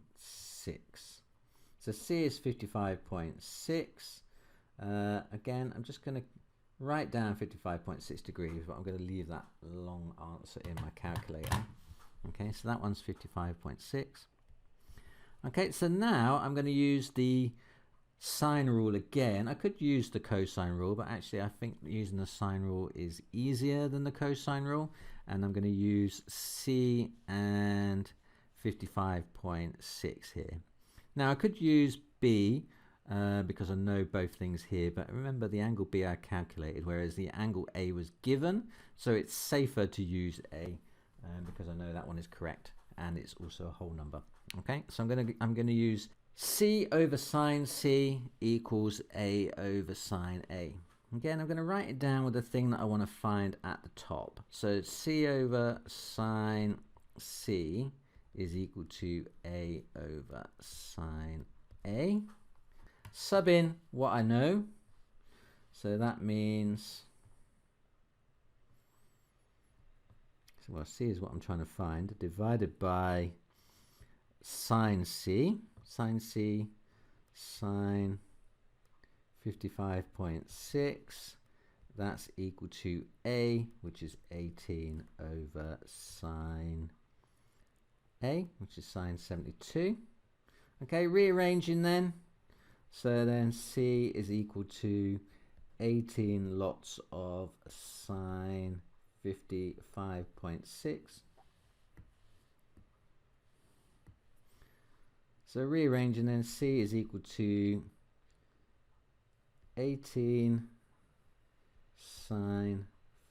So C is 55.6. Again, I'm just going to write down 55.6 degrees, but I'm going to leave that long answer in my calculator. Okay, so that one's 55.6. Okay, so now I'm going to use the sine rule again. I could use the cosine rule, but actually I think using the sine rule is easier than the cosine rule. And I'm going to use C and 55.6 here. Now I could use B because I know both things here, but remember the angle B I calculated, whereas the angle A was given, so it's safer to use A because I know that one is correct and it's also a whole number. Okay, so I'm going to use C over sine C equals A over sine A. Again, I'm going to write it down with the thing that I want to find at the top. So C over sine C is equal to A over sine A. Sub in what I know. So that means, well, C is what I'm trying to find, divided by sine C. Sine C, sine 55.6, that's equal to A, which is 18 over sine A, which is sine 72. Okay, rearranging then. So then C is equal to 18 lots of sine 55.6. So rearranging then, C is equal to 18 sine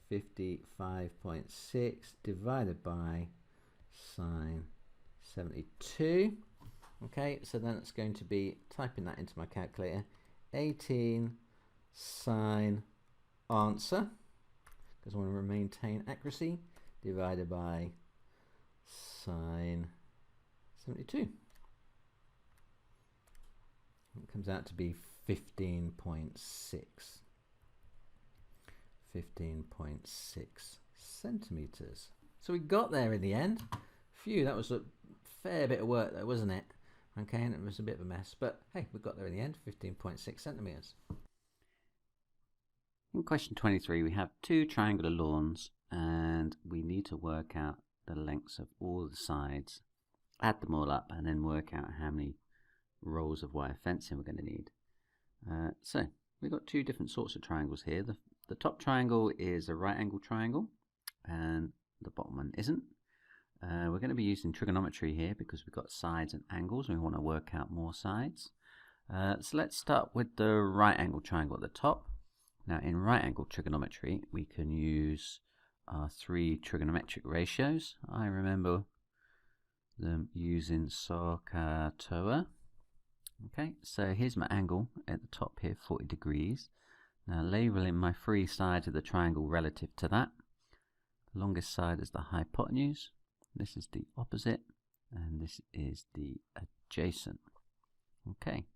55.6 divided by sine 72. Okay, so then it's going to be, typing that into my calculator, 18 sine answer, because I want to maintain accuracy, divided by sine 72. It comes out to be 15.6 centimeters. So we got there in the end. Phew, that was a fair bit of work though, wasn't it? Okay, and it was a bit of a mess, but hey, we got there in the end. 15.6 centimeters. In question 23, we have two triangular lawns and we need to work out the lengths of all the sides, add them all up, and then work out how many rows of wire fencing we're going to need. So we've got two different sorts of triangles here. The top triangle is a right angle triangle and the bottom one isn't. We're going to be using trigonometry here because we've got sides and angles and we want to work out more sides. So let's start with the right angle triangle at the top. Now in right angle trigonometry we can use our three trigonometric ratios. I remember them using SOHCAHTOA. Okay, so here's my angle at the top here, 40 degrees. Now labeling my three sides of the triangle relative to that. The longest side is the hypotenuse, this is the opposite, and this is the adjacent. Okay,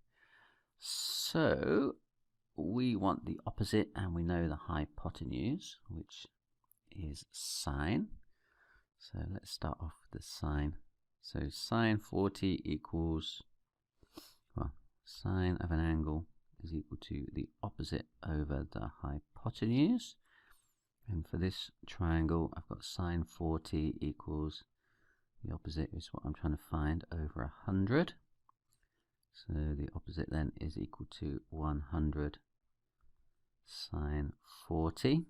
so we want the opposite and we know the hypotenuse, which is sine. So let's start off with the sine. So sine 40 equals, well, sine of an angle is equal to the opposite over the hypotenuse. And for this triangle, I've got sine 40 equals, the opposite is what I'm trying to find, over 100. So the opposite then is equal to 100 sine 40,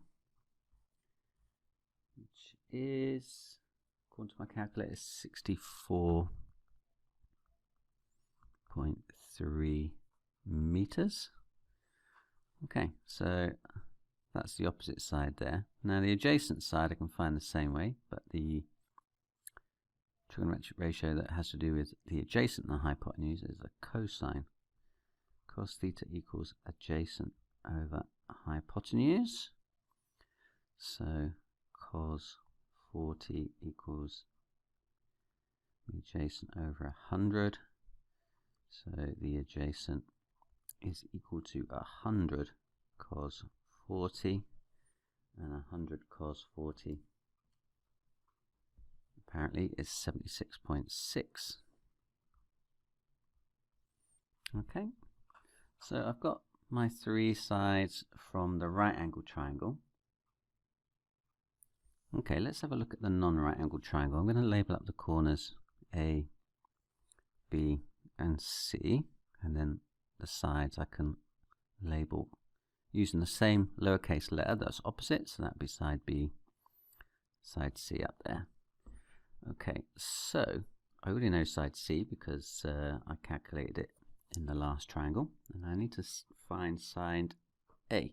which is, according to my calculator, 64.3 meters. Okay, so that's the opposite side there. Now the adjacent side I can find the same way, but the trigonometric ratio that has to do with the adjacent and the hypotenuse is a cosine. Cos theta equals adjacent over hypotenuse. So cos 40 equals the adjacent over 100. So the adjacent is equal to 100 cos 40, and 100 cos 40 apparently is 76.6. Okay, so I've got my three sides from the right angle triangle. Okay, let's have a look at the non-right angle triangle. I'm going to label up the corners A, B and C, and then the sides I can label using the same lowercase letter that's opposite, so that'd be side B, side C up there. Okay, so I already know side C because I calculated it in the last triangle, and I need to find side A.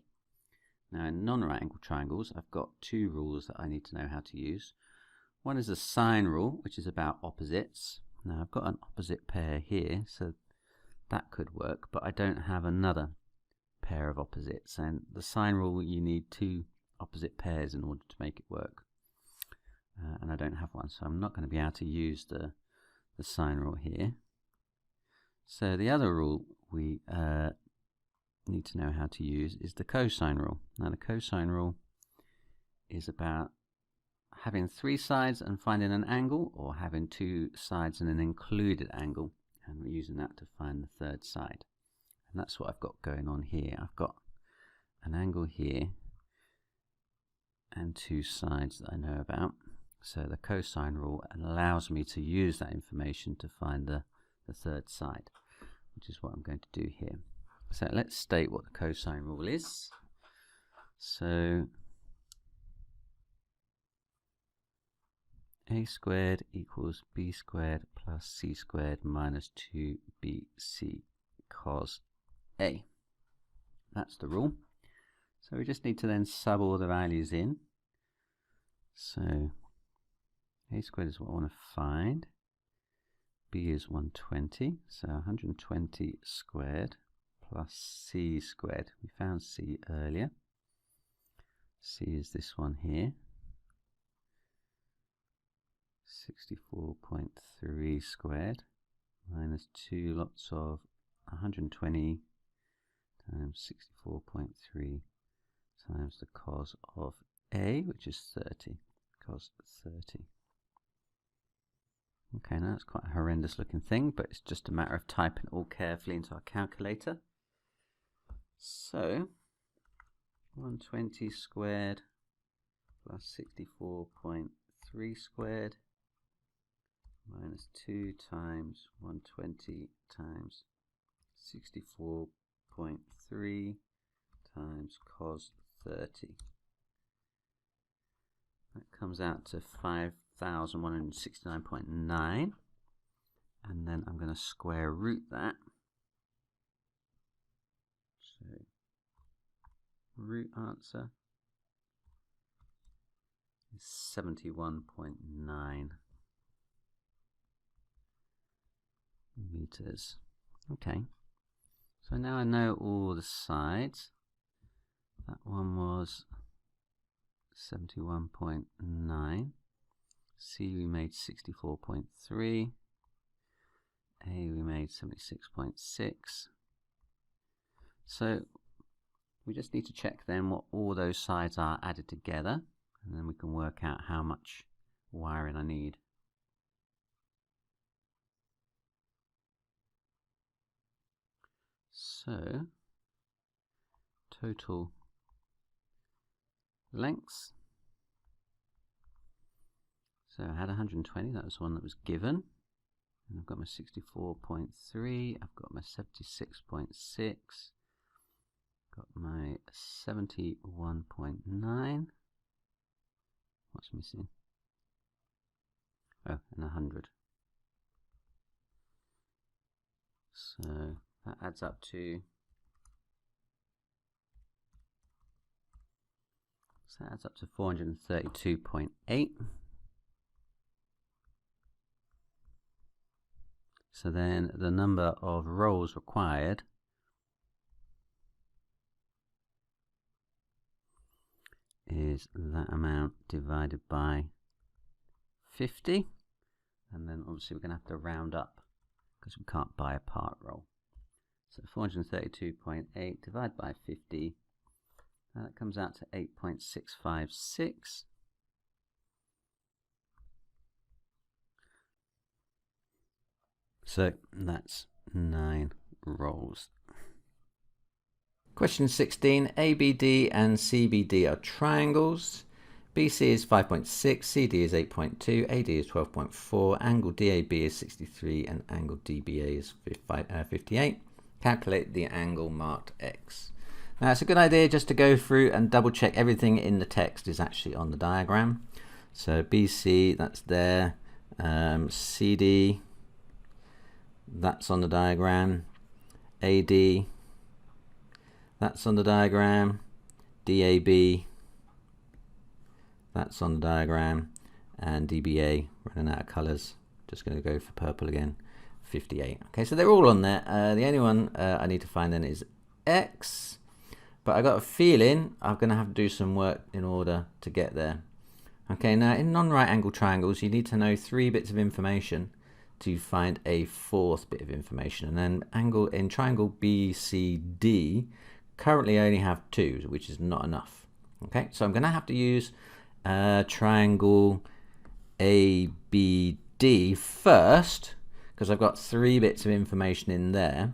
Now in non-right angle triangles I've got two rules that I need to know how to use. One is the sine rule, which is about opposites. Now I've got an opposite pair here, so that could work, but I don't have another pair of opposites, and the sine rule, you need two opposite pairs in order to make it work, and I don't have one, so I'm not going to be able to use the sine rule here. So the other rule we need to know how to use is the cosine rule. Now the cosine rule is about having three sides and finding an angle, or having two sides and an included angle, and we're using that to find the third side. And that's what I've got going on here. I've got an angle here and two sides that I know about. So the cosine rule allows me to use that information to find the third side, which is what I'm going to do here. So let's state what the cosine rule is. So a squared equals b squared plus c squared minus 2bc cos A. That's the rule. So we just need to then sub all the values in. So a squared is what I want to find. B is 120, so 120 squared plus c squared. We found c earlier. C is this one here. 64.3 squared minus 2 lots of 120 times 64.3 times the cos of A, which is 30, cos 30. Okay, now that's quite a horrendous looking thing, but it's just a matter of typing it all carefully into our calculator. So 120 squared plus 64.3 squared minus 2 times 120 times 64.3 times cos 30. That comes out to 5,169.9. And then I'm going to square root that. So root answer is 71.9 meters. Okay, so now I know all the sides. That one was 71.9. C we made 64.3. A we made 76.6. So we just need to check then what all those sides are added together, and then we can work out how much wiring I need. So total lengths. So I had 120, that was the one that was given. And I've got my 64.3, I've got my 76.6, got my 71.9. What's missing? Oh, and 100. So that adds up to 432.8. So then the number of rows required is that amount divided by 50. And then obviously we're going to have to round up because we can't buy a part roll. So 432.8 divided by 50, that comes out to 8.656. So that's 9 rolls. Question 16. ABD and CBD are triangles. BC is 5.6, CD is 8.2, AD is 12.4, angle DAB is 63, and angle DBA is 58. Calculate the angle marked X. Now it's a good idea just to go through and double check everything in the text is actually on the diagram. So BC, that's there. CD, that's on the diagram. AD, that's on the diagram. DAB, that's on the diagram. And DBA, running out of colours, just going to go for purple again, 58. Okay, so they're all on there. The only one I need to find then is X, but I got a feeling I'm going to have to do some work in order to get there. Okay, now in non-right angle triangles you need to know 3 bits of information to find a 4th bit of information, and then in triangle BCD currently I only have 2, which is not enough. Okay, so I'm going to have to use triangle ABD first because I've got 3 bits of information in there.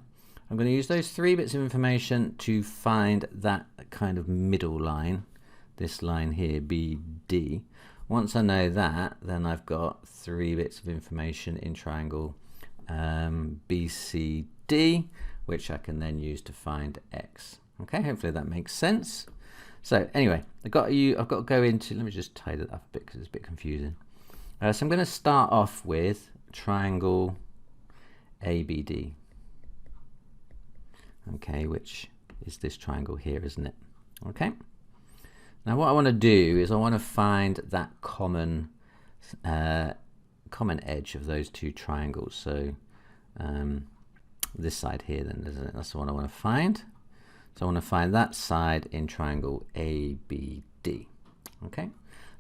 I'm going to use those 3 bits of information to find that kind of middle line, this line here, BD. Once I know that, then I've got 3 bits of information in triangle BCD, which I can then use to find X. Okay, hopefully that makes sense. So anyway, I've got to go into, let me just tie that up a bit because it's a bit confusing. So I'm going to start off with triangle ABD. Okay, which is this triangle here, isn't it? Okay. Now what I want to do is I want to find that common edge of those 2 triangles. So this side here, then that's the one I want to find. So I want to find that side in triangle ABD. Okay,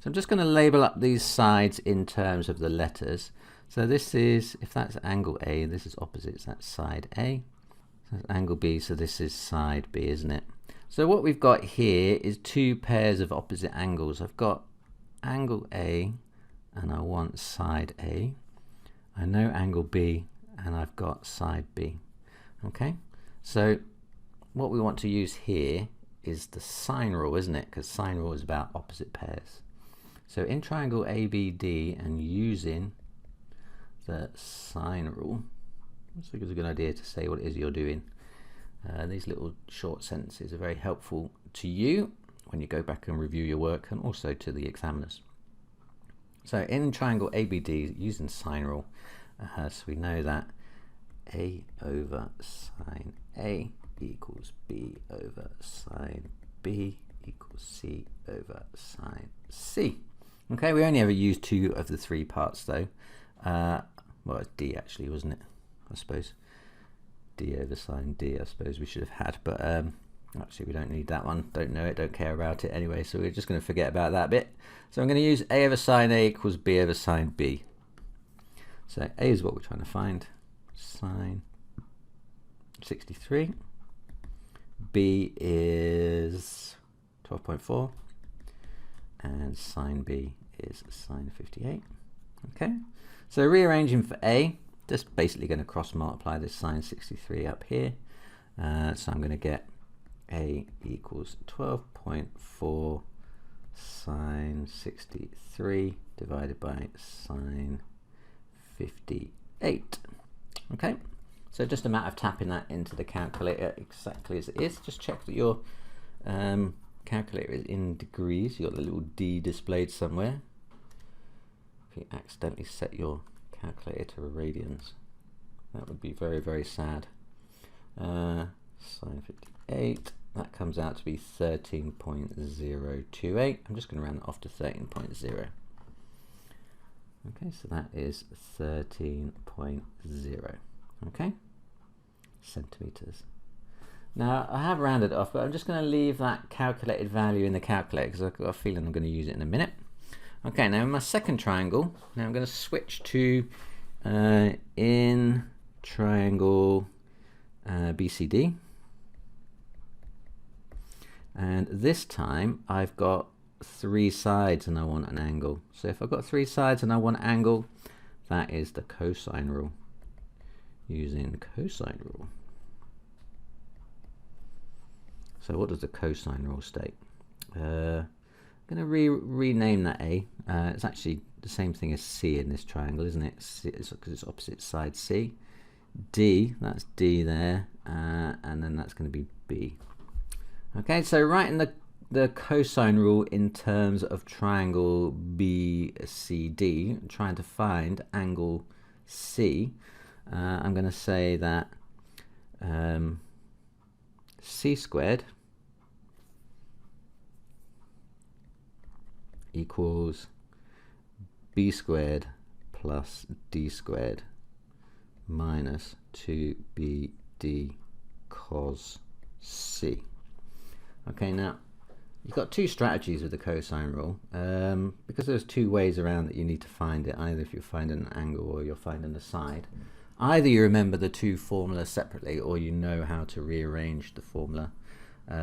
so I'm just going to label up these sides in terms of the letters. So this is, if that's angle A, this is opposites, that's side A. So that's angle B, so this is side B, isn't it? So what we've got here is 2 pairs of opposite angles. I've got angle A and I want side A. I know angle B and I've got side B. Okay, so what we want to use here is the sine rule, isn't it? Because sine rule is about opposite pairs. So in triangle ABD and using the sine rule, I think it's a good idea to say what it is you're doing. These little short sentences are very helpful to you when you go back and review your work, and also to the examiners. So in triangle ABD, using sine rule, so we know that A over sine A equals B over sine B equals C over sine C. Okay, we only ever use 2 of the 3 parts though. Well, it's D actually, wasn't it? I suppose. D over sine D, I suppose we should have had, but actually we don't need that one. Don't know it, don't care about it anyway, so we're just going to forget about that bit. So I'm going to use A over sine A equals B over sine B. So A is what we're trying to find, sine 63. B is 12.4, and sine B is sine 58. Okay, so rearranging for A, just basically going to cross multiply this sine 63 up here. So I'm going to get A equals 12.4 sine 63 divided by sine 58. Okay, so just a matter of tapping that into the calculator exactly as it is. Just check that your calculator is in degrees. You've got the little D displayed somewhere. If you accidentally set your calculator to radians, that would be very, very sad. Sine 58, that comes out to be 13.028. I'm just going to round it off to 13.0. Okay, so that is 13.0. Okay, centimeters. Now I have rounded it off, but I'm just going to leave that calculated value in the calculator because I've got a feeling I'm going to use it in a minute. Okay, now in my second triangle, now I'm going to switch to in triangle BCD, and this time I've got 3 sides and I want an angle. So if I've got 3 sides and I want an angle, that is the cosine rule. Using cosine rule. So what does the cosine rule state? I'm going to rename that A. It's actually the same thing as C in this triangle, isn't it? Because it's opposite side C. D, that's D there, and then that's going to be B. Okay, so writing the cosine rule in terms of triangle BCD, trying to find angle C, I'm going to say that C squared equals B squared plus D squared minus 2BD cos C. Okay, now you've got 2 strategies with the cosine rule, because there's 2 ways around that you need to find it, either if you're finding an angle or you're finding the side. Either you remember the 2 formulas separately, or you know how to rearrange the formula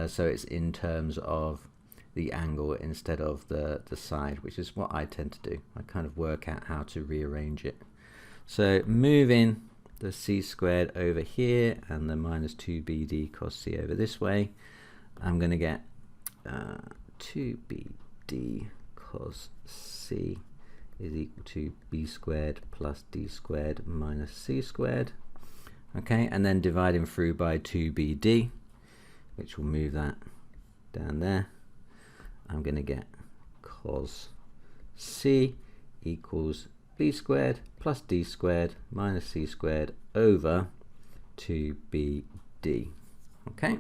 so it's in terms of the angle instead of the side, which is what I tend to do. I kind of work out how to rearrange it. So moving the c squared over here and the minus 2bd cos c over this way, I'm going to get 2bd cos c is equal to b squared plus d squared minus c squared. Okay, and then dividing through by 2bd, which will move that down there, I'm going to get cos c equals b squared plus d squared minus c squared over 2bd. Okay,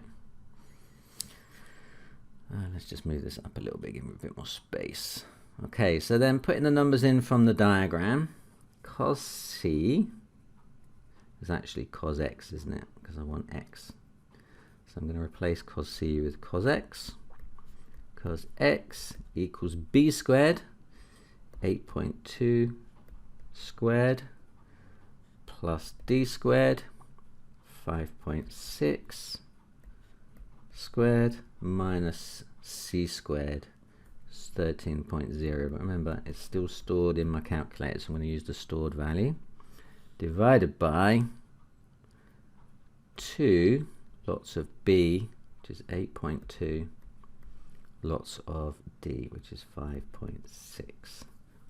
let's just move this up a little bit, give it a bit more space. Okay, so then putting the numbers in from the diagram, cos c is actually cos x, isn't it? Because I want x. So I'm going to replace cos c with cos x. Cos x equals b squared, 8.2 squared, plus d squared, 5.6 squared, minus c squared, 13.0. But remember, it's still stored in my calculator, so I'm going to use the stored value, divided by 2 lots of b which is 8.2, lots of D, which is 5.6.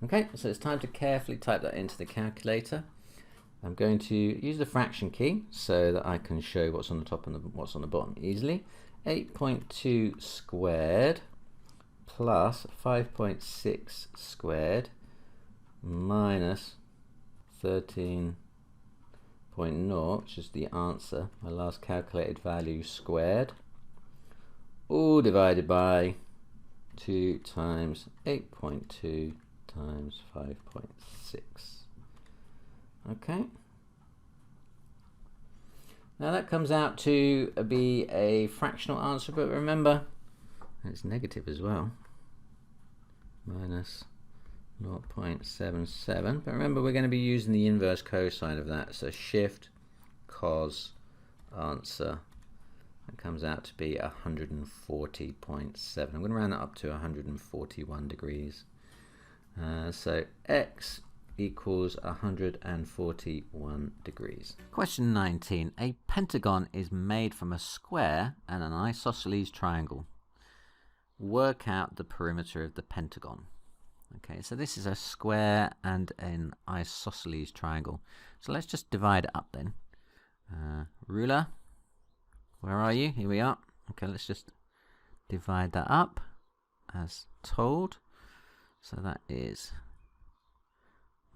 Okay, so it's time to carefully type that into the calculator. I'm going to use the fraction key so that I can show what's on the top and what's on the bottom easily. 8.2 squared plus 5.6 squared minus 13.0, which is the answer, my last calculated value, squared, all divided by 2 times 8.2 times 5.6. Okay. Now that comes out to be a fractional answer, but remember, it's negative as well. Minus 0.77. But remember, we're going to be using the inverse cosine of that. So shift cos answer. It comes out to be 140.7. I'm going to round that up to 141 degrees. So x equals 141 degrees. Question 19. A pentagon is made from a square and an isosceles triangle. Work out the perimeter of the pentagon. Okay, so this is a square and an isosceles triangle. So let's just divide it up then. Ruler, where are you? Here we are. Okay, let's just divide that up as told. So that is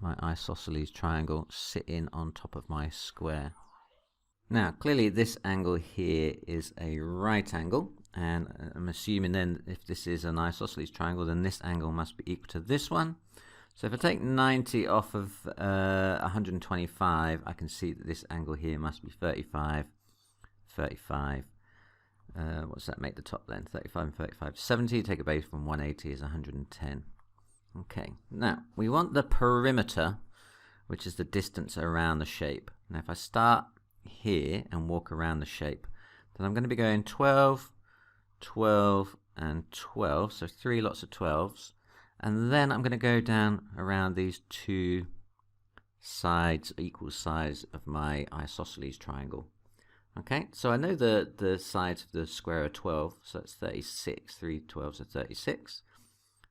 my isosceles triangle sitting on top of my square. Now, clearly this angle here is a right angle, and I'm assuming then if this is an isosceles triangle, then this angle must be equal to this one. So if I take 90 off of 125, I can see that this angle here must be 35, 35. What does that make the top then? 35 and 35, 70. Take a base from 180 is 110. Okay, now we want the perimeter, which is the distance around the shape. Now if I start here and walk around the shape, then I'm going to be going 12, 12 and 12, so 3 lots of 12s, and then I'm going to go down around these 2 sides, equal sides of my isosceles triangle. Okay, so I know the sides of the square are 12, so that's 36, 3 12s are 36,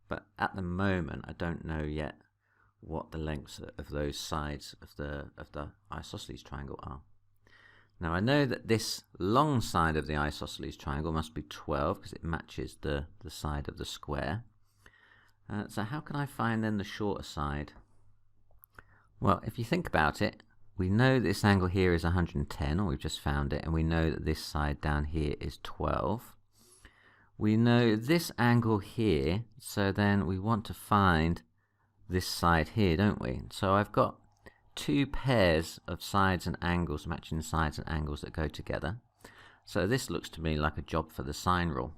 but at the moment I don't know yet what the lengths of those sides of the isosceles triangle are. Now I know that this long side of the isosceles triangle must be 12 because it matches the side of the square. So how can I find then the shorter side? Well, if you think about it, we know this angle here is 110, or we've just found it, and we know that this side down here is 12. We know this angle here, so then we want to find this side here, don't we? So I've got 2 pairs of sides and angles, matching sides and angles that go together. So this looks to me like a job for the sine rule.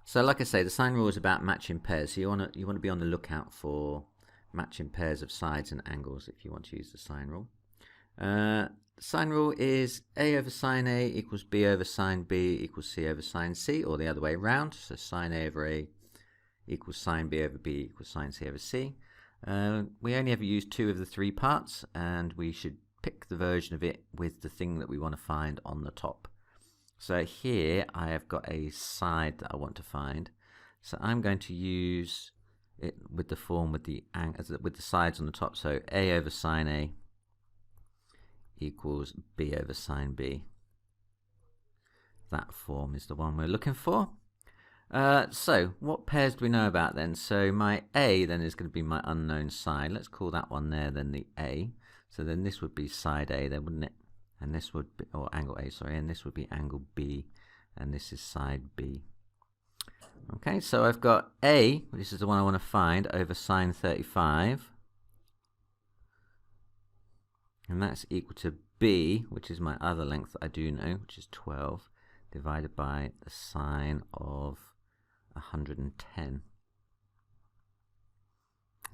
So like I say, the sine rule is about matching pairs. So you want to be on the lookout for matching pairs of sides and angles if you want to use the sine rule. Sine rule is a over sine A equals b over sine B equals c over sine C, or the other way around. So sine A over A equals sine B over B equals sine C over C. We only ever use 2 of the 3 parts, and we should pick the version of it with the thing that we want to find on the top. So here I have got a side that I want to find. So I'm going to use it with the form with the sides on the top. So A over sine A equals B over sine B. That form is the one we're looking for. So what pairs do we know about then? So my A then is going to be my unknown side. Let's call that one there then the A. So then this would be side A there, wouldn't it? And this would be, or angle A, sorry, and this would be angle B, and this is side B. Okay, so I've got A, this is the one I want to find, over sine 35. And that's equal to B, which is my other length that I do know, which is 12, divided by the sine of 110.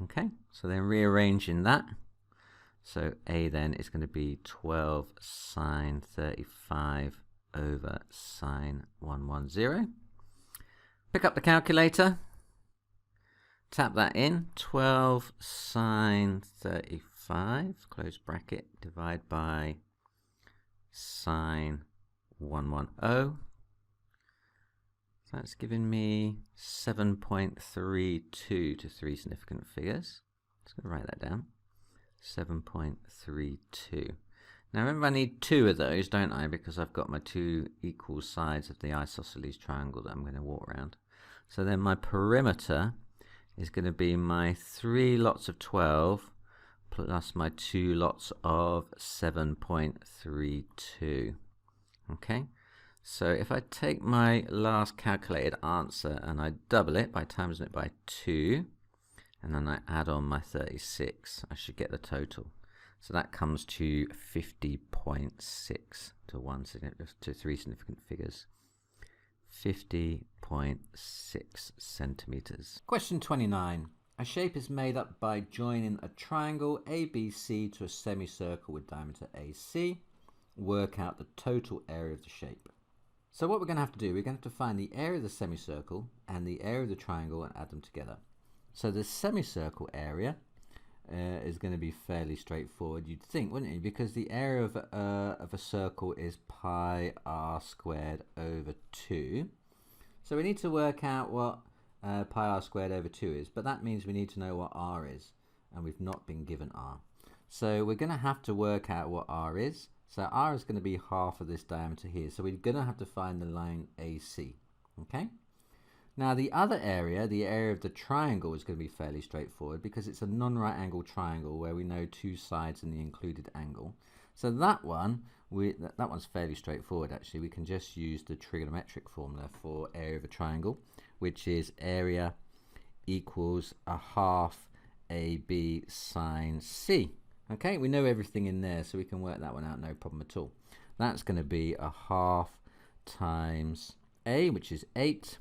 Okay, so then rearranging that. So A then is going to be 12 sine 35 over sine 110. Pick up the calculator, tap that in, 12 sine 35, close bracket, divide by sine 110. So that's giving me 7.32 to three significant figures. Just going to write that down. 7.32. Now remember I need two of those, don't I? Because I've got my two equal sides of the isosceles triangle that I'm going to walk around. So then my perimeter is going to be my 3 lots of 12 plus my 2 lots of 7.32. Okay, so if I take my last calculated answer and I double it by timesing it by 2, and then I add on my 36, I should get the total. So that comes to 50.6 to three significant figures. 50.6 centimeters. Question 29. A shape is made up by joining a triangle ABC to a semicircle with diameter AC. Work out the total area of the shape. So what we're going to have to do, we're going to have to find the area of the semicircle and the area of the triangle and add them together. So the semicircle area is going to be fairly straightforward, you'd think, wouldn't you? Because the area of a circle is pi r squared over 2. So we need to work out what pi r squared over 2 is, but that means we need to know what r is, and we've not been given r. So we're going to have to work out what r is. So r is going to be half of this diameter here. So we're going to have to find the line AC. Okay? Now the other area, the area of the triangle, is going to be fairly straightforward because it's a non-right angle triangle where we know two sides and the included angle. So that one, that one's fairly straightforward actually. We can just use the trigonometric formula for area of a triangle, which is area equals a half AB sine C. Okay, we know everything in there, so we can work that one out, no problem at all. That's going to be a half times A, which is 8,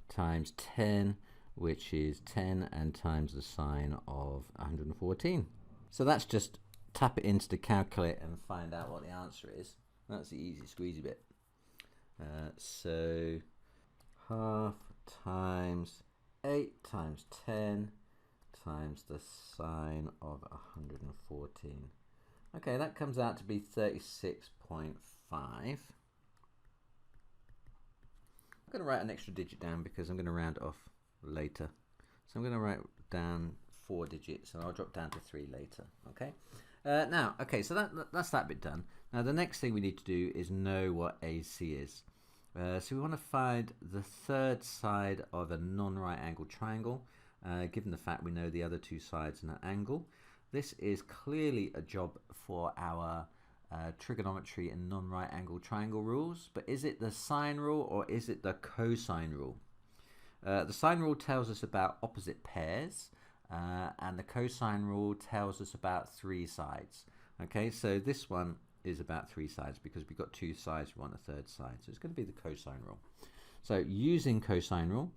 times 10, which is 10, and times the sine of 114. So that's just tap it into the calculator and find out what the answer is. That's the easy squeezy bit. So half times 8 times 10 times the sine of 114. Okay, that comes out to be 36.5. I'm going to write an extra digit down because I'm going to round it off later. So I'm going to write down 4 digits and I'll drop down to 3 later. Okay. So that's that bit done. Now the next thing we need to do is know what AC is. So we want to find the third side of a non-right angle triangle, given the fact we know the other two sides and an angle. This is clearly a job for our trigonometry and non-right angle triangle rules, but is it the sine rule or is it the cosine rule? The sine rule tells us about opposite pairs, and the cosine rule tells us about 3 sides. Okay, so this one is about 3 sides because we've got 2 sides, we want a third side, so it's going to be the cosine rule. So using cosine rule,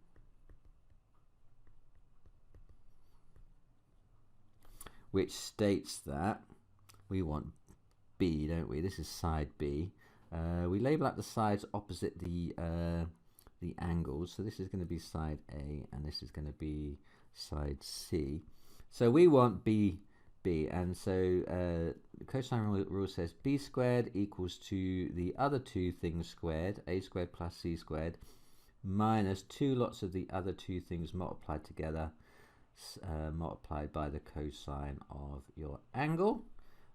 which states that we want B, don't we? This is side B. We label up the sides opposite the angles. So this is going to be side A, and this is going to be side C. So we want B, and so the cosine rule says B squared equals to the other two things squared, A squared plus C squared, minus 2 lots of the other two things multiplied together, multiplied by the cosine of your angle.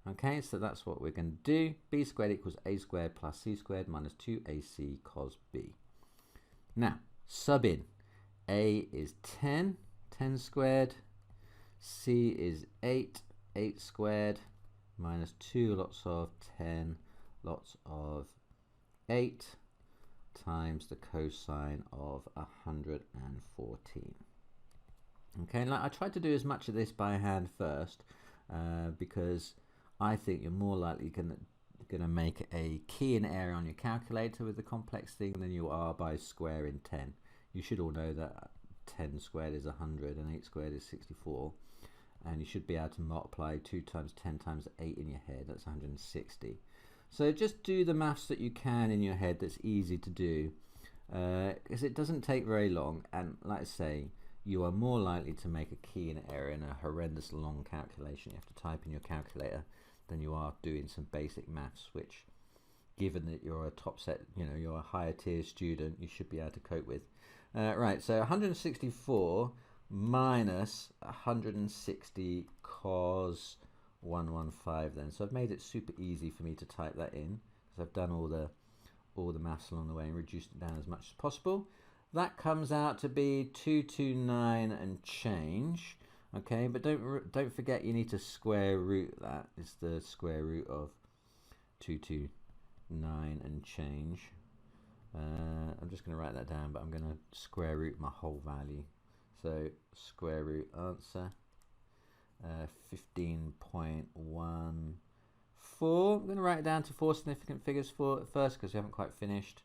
Okay, so that's what we're going to do. B squared equals A squared plus C squared minus 2AC cos B. Now, sub in. A is 10 squared. C is 8 squared minus 2 lots of 10 lots of 8 times the cosine of 114. Okay, like I tried to do as much of this by hand first because I think you're more likely going to make a key in area on your calculator with the complex thing than you are by squaring 10. You should all know that 10 squared is 100 and 8 squared is 64, and you should be able to multiply 2 times 10 times 8 in your head. That's 160. So just do the maths that you can in your head that's easy to do, because it doesn't take very long, and like I say, you are more likely to make a key in error in a horrendous long calculation you have to type in your calculator than you are doing some basic maths, which given that you're a top set, you're a higher tier student, you should be able to cope with. Right, so 164 minus 160 cos 115 then. So I've made it super easy for me to type that in because I've done all the maths along the way and reduced it down as much as possible. That comes out to be 229 and change. Okay, but don't forget you need to square root that. It's the square root of 229 and change. I'm just going to write that down, but I'm going to square root my whole value. So square root answer 15.14. I'm going to write it down to 4 significant figures first because we haven't quite finished.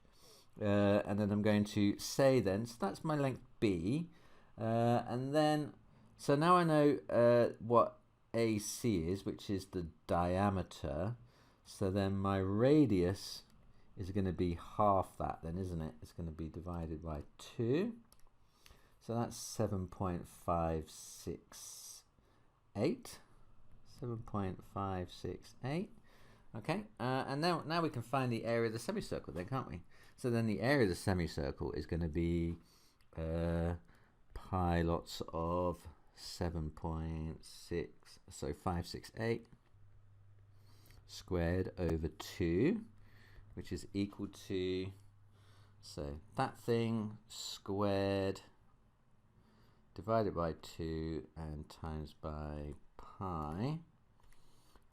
And then I'm going to say then, so that's my length B. And then, so now I know what AC is, which is the diameter. So then my radius is going to be half that then, isn't it? It's going to be divided by 2. So that's 7.568. 7.568. Okay, and now we can find the area of the semicircle then, can't we? So then the area of the semicircle is going to be pi lots of 568 squared over 2, which is equal to, so that thing squared divided by 2 and times by pi.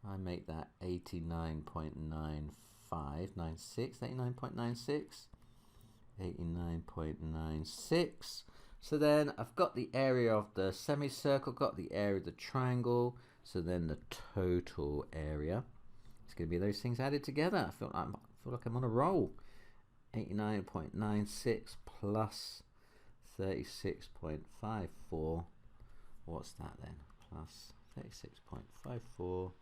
I make that 89.96. So then I've got the area of the semicircle, got the area of the triangle, so then the total area. It's going to be those things added together. I feel like I'm on a roll. 89.96 plus 36.54. What's that then? Plus 36.54.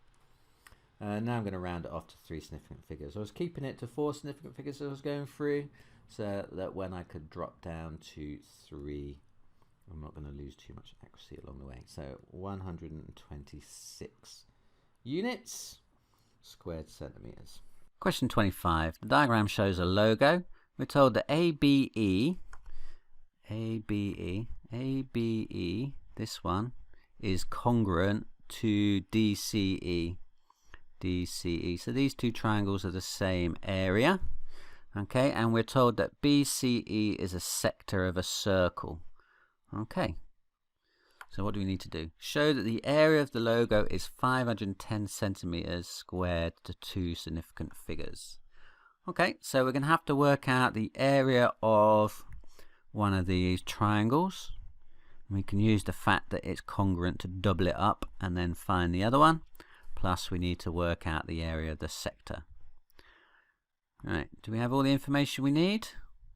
Now I'm going to round it off to 3 significant figures. I was keeping it to 4 significant figures as I was going through, so that when I could drop down to 3, I'm not going to lose too much accuracy along the way. So 126 units squared centimeters. Question 25. The diagram shows a logo. We're told that ABE, this one, is congruent to DCE. So these two triangles are the same area. Okay, and we're told that BCE is a sector of a circle. Okay, so what do we need to do? Show that the area of the logo is 510 centimeters squared to 2 significant figures. Okay, so we're going to have to work out the area of one of these triangles. We can use the fact that it's congruent to double it up and then find the other one. Plus we need to work out the area of the sector. Right, do we have all the information we need?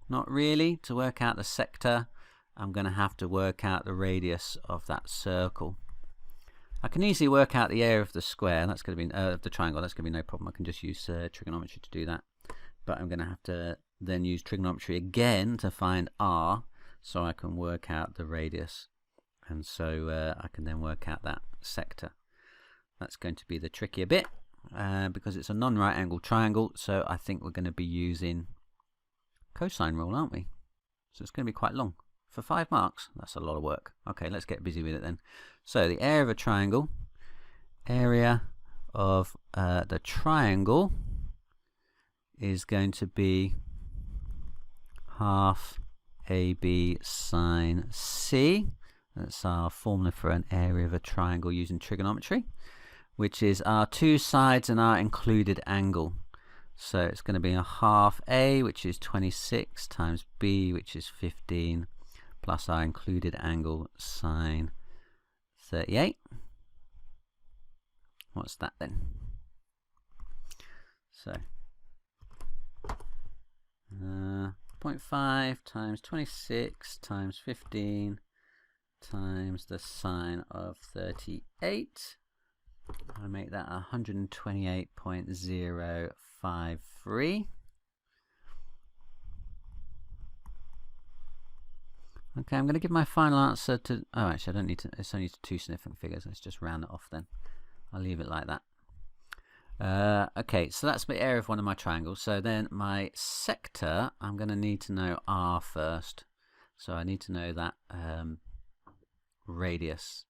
Not really. To work out the sector, I'm going to have to work out the radius of that circle. I can easily work out the area of the square. That's going to be of the triangle. That's going to be no problem. I can just use trigonometry to do that. But I'm going to have to then use trigonometry again to find r, so I can work out the radius, and so I can then work out that sector. That's going to be the trickier bit because it's a non-right angle triangle, so I think we're going to be using cosine rule, aren't we? So it's going to be quite long. For 5 marks, that's a lot of work. Okay, let's get busy with it then. So the area of a triangle, area of the triangle is going to be half AB sine C. That's our formula for an area of a triangle using trigonometry, which is our 2 sides and our included angle. So it's going to be a half A, which is 26, times B, which is 15, plus our included angle sine 38. What's that then? So 0.5 times 26 times 15 times the sine of 38. I make that 128.053. Okay, I'm going to give my final answer to, oh actually I don't need to, it's only 2 significant figures, let's just round it off then. I'll leave it like that. Okay, so that's the area of one of my triangles. So then my sector, I'm going to need to know R first. So I need to know that radius.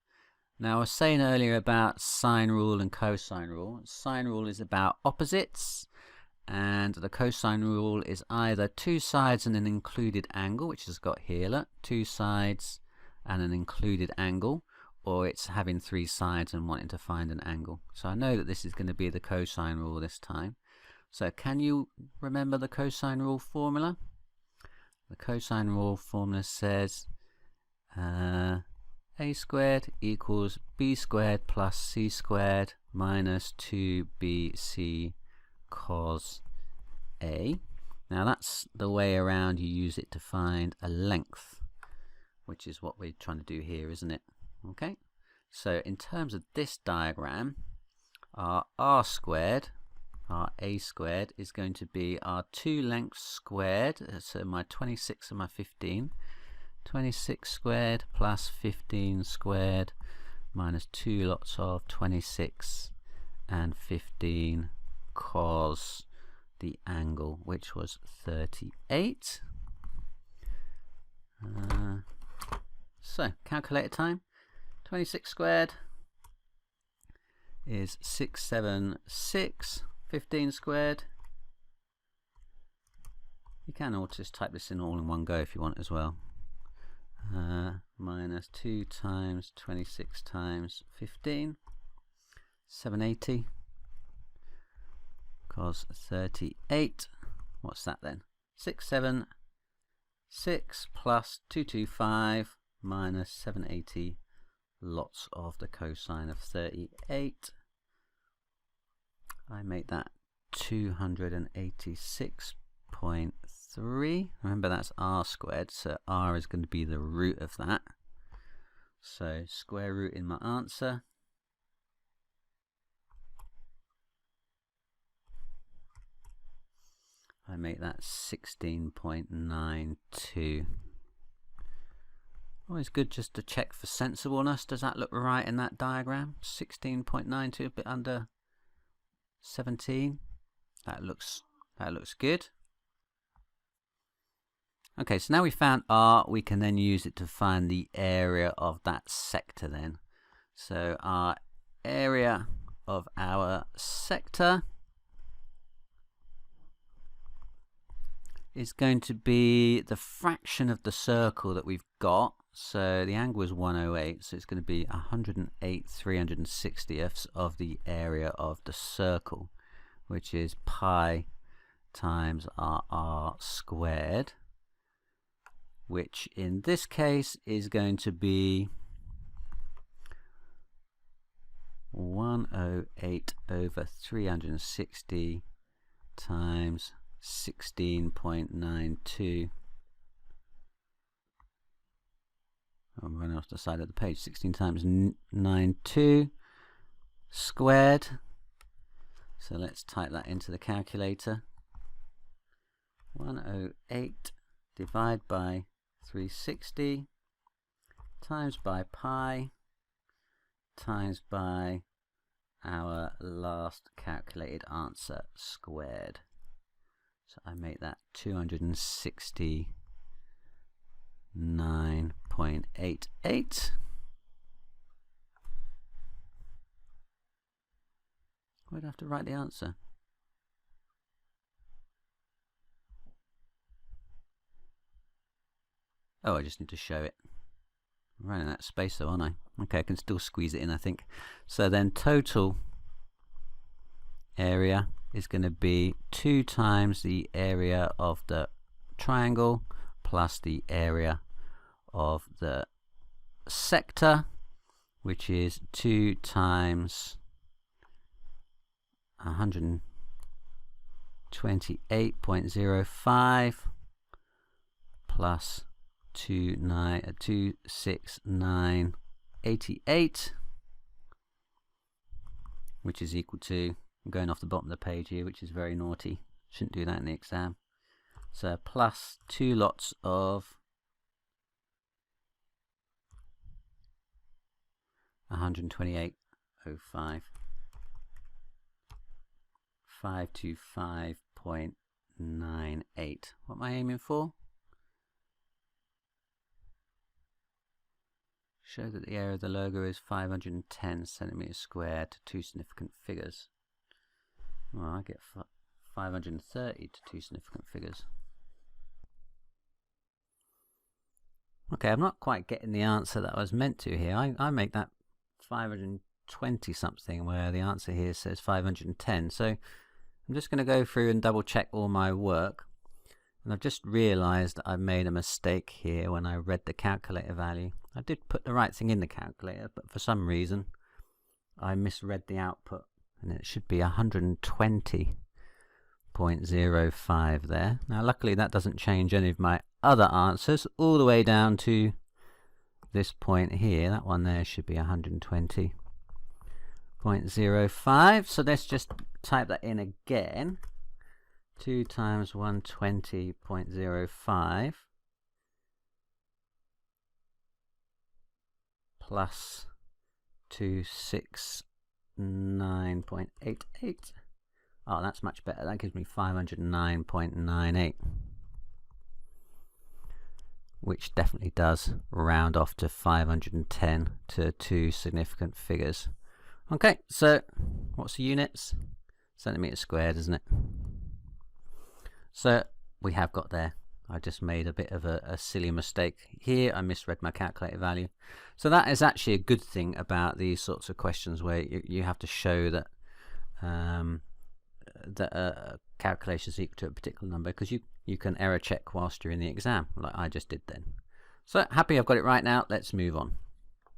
Now I was saying earlier about sine rule and cosine rule. Sine rule is about opposites, and the cosine rule is either two sides and an included angle, which has got here, look, two sides and an included angle, or it's having three sides and wanting to find an angle. So I know that this is going to be the cosine rule this time. So can you remember the cosine rule formula? The cosine rule formula says a squared equals b squared plus c squared minus 2bc cos a. Now that's the way around you use it to find a length, which is what we're trying to do here, isn't it? Okay, so in terms of this diagram, our r squared, our a squared, is going to be our two lengths squared, so my 26 and my 15. 26 squared plus 15 squared minus 2 lots of 26 and 15 cos the angle, which was 38. So calculator time. 26 squared is 676. 15 squared, you can also just type this in all in one go if you want as well. Minus 2 times 26 times 15, 780, cos 38. What's that then? 676 plus 225 minus 780 lots of the cosine of 38. I make that 286.3. Remember, that's r squared, so r is going to be the root of that. So square root in my answer. I make that 16.92. Always good just to check for sensibleness. Does that look right in that diagram? 16.92, a bit under 17. That looks good. Okay, so now we found R, we can then use it to find the area of that sector then. So our area of our sector is going to be the fraction of the circle that we've got. So the angle is 108, so it's going to be 108 360ths of the area of the circle, which is pi times r squared, which in this case is going to be 108 over 360 times 16.92. I'm running off the side of the page. 16 times 92 squared. So let's type that into the calculator. 108 divided by 360 times by pi times by our last calculated answer squared. So I make that 269.88. Why do I have to write the answer? Oh, I just need to show it. I'm running out of space though, aren't I? Okay, I can still squeeze it in, I think. So then total area is going to be 2 times the area of the triangle plus the area of the sector, which is 2 times 128.05 plus 26988, which is equal to, I'm going off the bottom of the page here, which is very naughty, shouldn't do that in the exam. So plus 2 lots of 128.05. 525.98. What am I aiming for? Show that the area of the logo is 510 centimeters squared to two significant figures. Well, I get 530 to two significant figures. Okay, I'm not quite getting the answer that I was meant to here. I make that 520 something where the answer here says 510. So I'm just going to go through and double check all my work. And I've just realized that I made a mistake here when I read the calculator value. I did put the right thing in the calculator, but for some reason I misread the output, and it should be 120.05 there. Now luckily that doesn't change any of my other answers all the way down to this point here. That one there should be 120.05. So let's just type that in again. 2 times 120.05 plus 269.88. Oh, that's much better. That gives me 509.98, which definitely does round off to 510 to two significant figures. Okay, so what's the units? Centimeters squared, isn't it? So we have got there. I just made a bit of a silly mistake here. I misread my calculator value. So that is actually a good thing about these sorts of questions where you have to show that that a calculation is equal to a particular number, because you can error check whilst you're in the exam, like I just did then. So happy I've got it right now. Let's move on.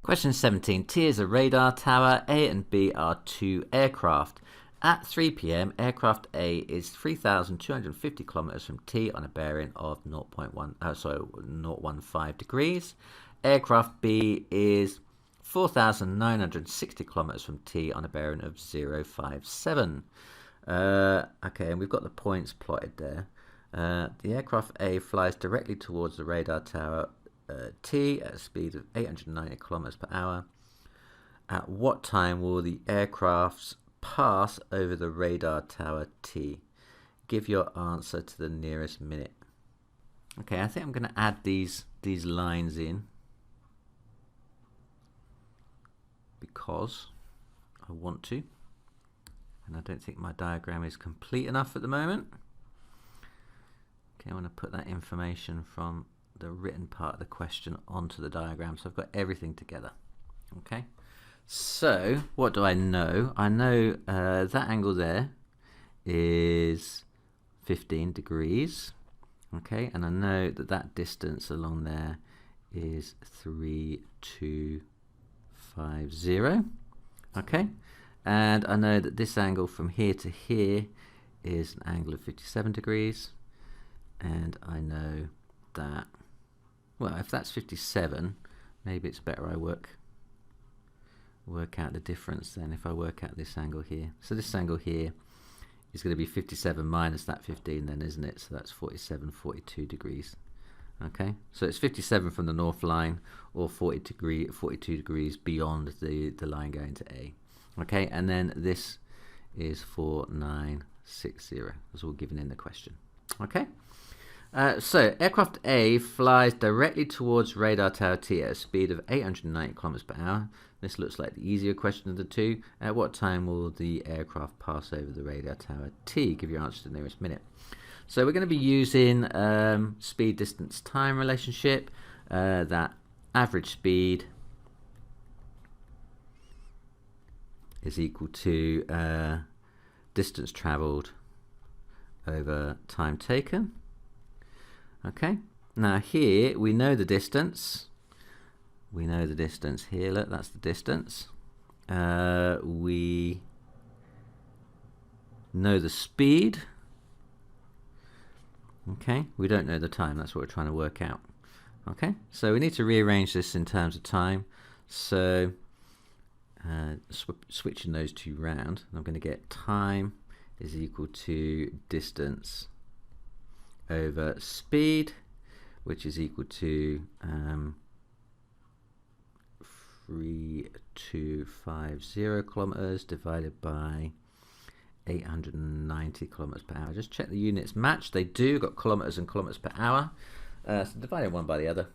Question 17. T is a radar tower. A and B are two aircraft. At 3 p.m, aircraft A is 3,250 kilometers from T on a bearing of 0.15 degrees. Aircraft B is 4,960 kilometers from T on a bearing of 0.57. Okay, and we've got the points plotted there. The aircraft A flies directly towards the radar tower T at a speed of 890 kilometers per hour. At what time will the aircraft's pass over the radar tower T? Give your answer to the nearest minute. Okay, I think I'm going to add these lines in because I want to, and I don't think my diagram is complete enough at the moment. Okay, I want to put that information from the written part of the question onto the diagram, so I've got everything together. Okay, so what do I know? I know that angle there is 15 degrees. Okay, and I know that that distance along there is 3250. Okay, and I know that this angle from here to here is an angle of 57 degrees, and I know that, well, if that's 57, maybe it's better I work out the difference then if I work out this angle here. So this angle here is going to be 57 minus that 15 then, isn't it? So that's 42 degrees. Okay, so it's 57 from the north line, or 42 degrees beyond the line going to A. Okay, and then this is 4960. That's all given in the question. Okay, so aircraft A flies directly towards radar tower T at a speed of 890 kilometers per hour. This looks like the easier question of the two. At what time will the aircraft pass over the radar tower T? Give your answer to the nearest minute. So we're going to be using speed, distance, time relationship. That average speed is equal to distance travelled over time taken. Okay, now here we know the distance. We know the distance here. Look, that's the distance. We know the speed. Okay, we don't know the time. That's what we're trying to work out. Okay, so we need to rearrange this in terms of time. So switching those two round, I'm going to get time is equal to distance over speed, which is equal to 3250 kilometers divided by 890 kilometers per hour. Just check the units match. They do. Got kilometers and kilometers per hour. So dividing one by the other.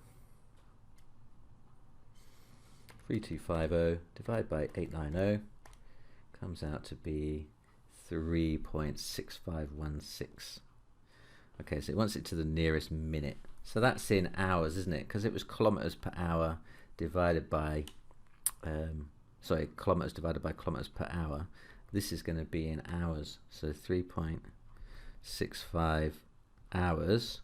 3250 divided by 890 comes out to be 3.6516. Okay, so it wants it to the nearest minute. So that's in hours, isn't it? Because it was kilometers per hour divided by, kilometers divided by kilometers per hour. This is going to be in hours. So 3.65 hours,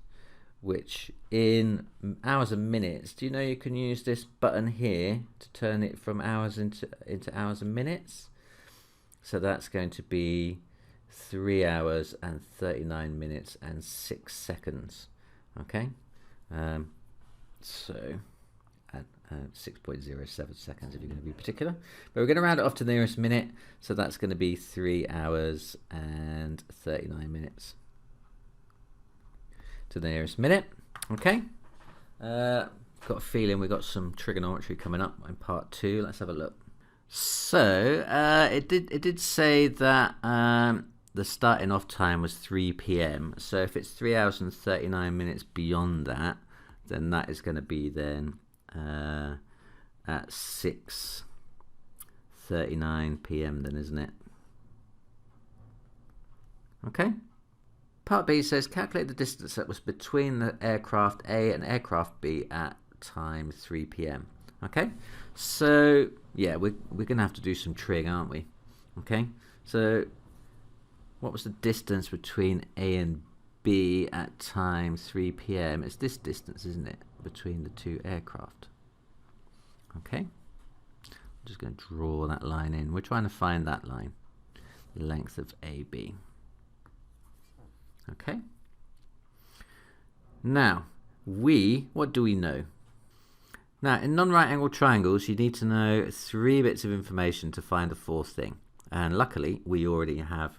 which in hours and minutes, do you know you can use this button here to turn it from hours into hours and minutes? So that's going to be 3 hours and 39 minutes and 6 seconds. Okay, so at 6.07 seconds if you're going to be particular, but we're going to round it off to the nearest minute, so that's going to be 3 hours and 39 minutes to the nearest minute. Okay, got a feeling we've got some trigonometry coming up in part 2. Let's have a look. So it did say that the starting off time was 3 p.m. So if it's 3 hours and 39 minutes beyond that, then that is going to be then at 6:39 p.m. then, isn't it? Okay. Part B says calculate the distance that was between the aircraft A and aircraft B at time 3 p.m. Okay, so yeah, we're going to have to do some trig, aren't we? Okay, so what was the distance between A and B at time 3 p.m.? It's this distance, isn't it, between the two aircraft? Okay, I'm just going to draw that line in. We're trying to find that line, the length of AB. Okay, now what do we know? Now, in non-right angle triangles, you need to know 3 bits of information to find the 4th thing. And luckily, we already have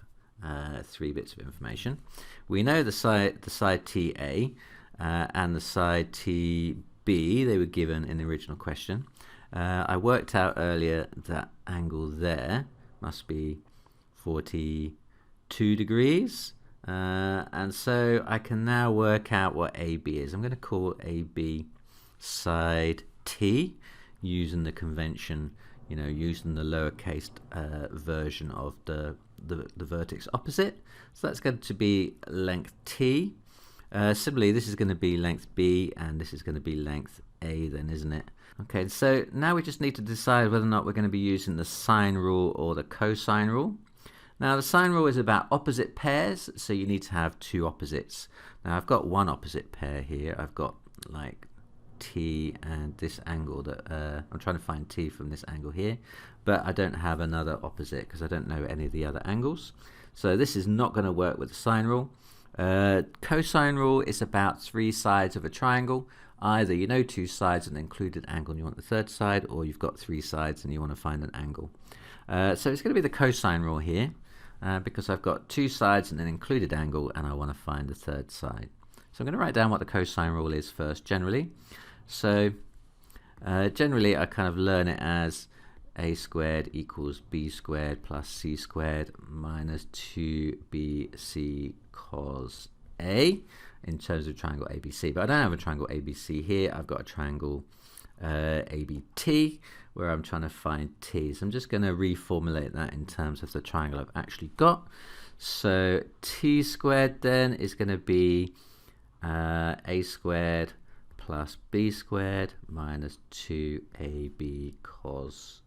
3 bits of information. We know the side TA and the side TB. They were given in the original question. I worked out earlier that angle there must be 42 degrees. And so I can now work out what AB is. I'm going to call AB side T, using the convention, using the lowercase version of the vertex opposite. So that's going to be length T. Similarly, this is going to be length B, and this is going to be length A then, isn't it? Okay, so now we just need to decide whether or not we're going to be using the sine rule or the cosine rule. Now, the sine rule is about opposite pairs, so you need to have 2 opposites. Now, I've got one opposite pair here. I've got like T and this angle that I'm trying to find T from this angle here, but I don't have another opposite because I don't know any of the other angles. So this is not going to work with the sine rule. Cosine rule is about 3 sides of a triangle. Either you know 2 sides and included angle and you want the 3rd side, or you've got 3 sides and you want to find an angle. So it's going to be the cosine rule here because I've got 2 sides and an included angle and I want to find the 3rd side. So I'm going to write down what the cosine rule is first generally. So generally I kind of learn it as a squared equals b squared plus c squared minus 2bc cos a in terms of triangle ABC. But I don't have a triangle ABC here. I've got a triangle ABT where I'm trying to find T. So I'm just going to reformulate that in terms of the triangle I've actually got. So T squared then is going to be a squared plus b squared minus 2ab cos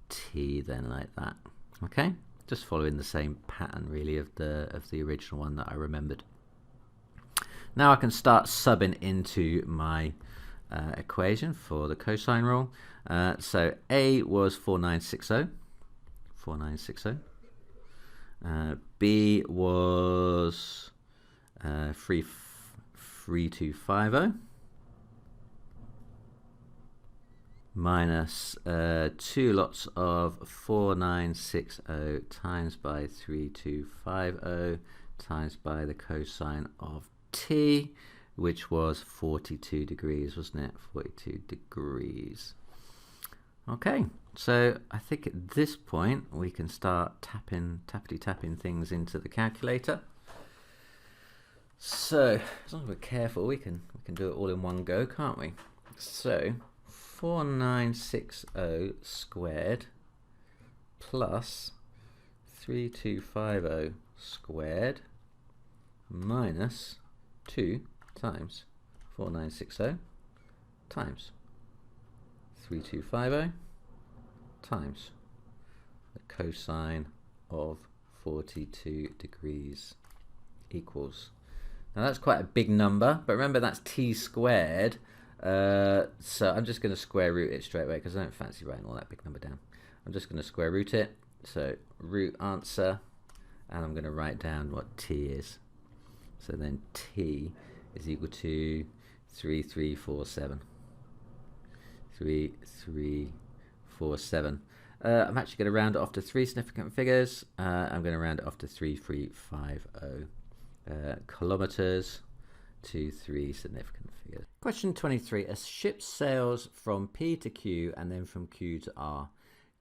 t then, like that. Okay, just following the same pattern really of the original one that I remembered. Now I can start subbing into my equation for the cosine rule. So A was 4960. B was 3250 minus 2 lots of 4960 times by 3250 times by the cosine of t, which was 42 degrees, wasn't it? 42 degrees. Okay, So I think at this point we can start tapping things into the calculator. So as long as we're careful, we can do it all in one go, can't we? So 4960 squared plus 3250 squared minus 2 times 4960 times 3250 times the cosine of 42 degrees equals. Now that's quite a big number, but remember that's t squared, so I'm just going to square root it straight away because I don't fancy writing all that big number down. I'm just going to square root it, so root answer, and I'm going to write down what t is. So then t is equal to 3347. 3347. I'm actually going to round it off to 3 significant figures. I'm going to round it off to 3350 kilometers to 3 significant figures. Question 23. A ship sails from P to Q and then from Q to R.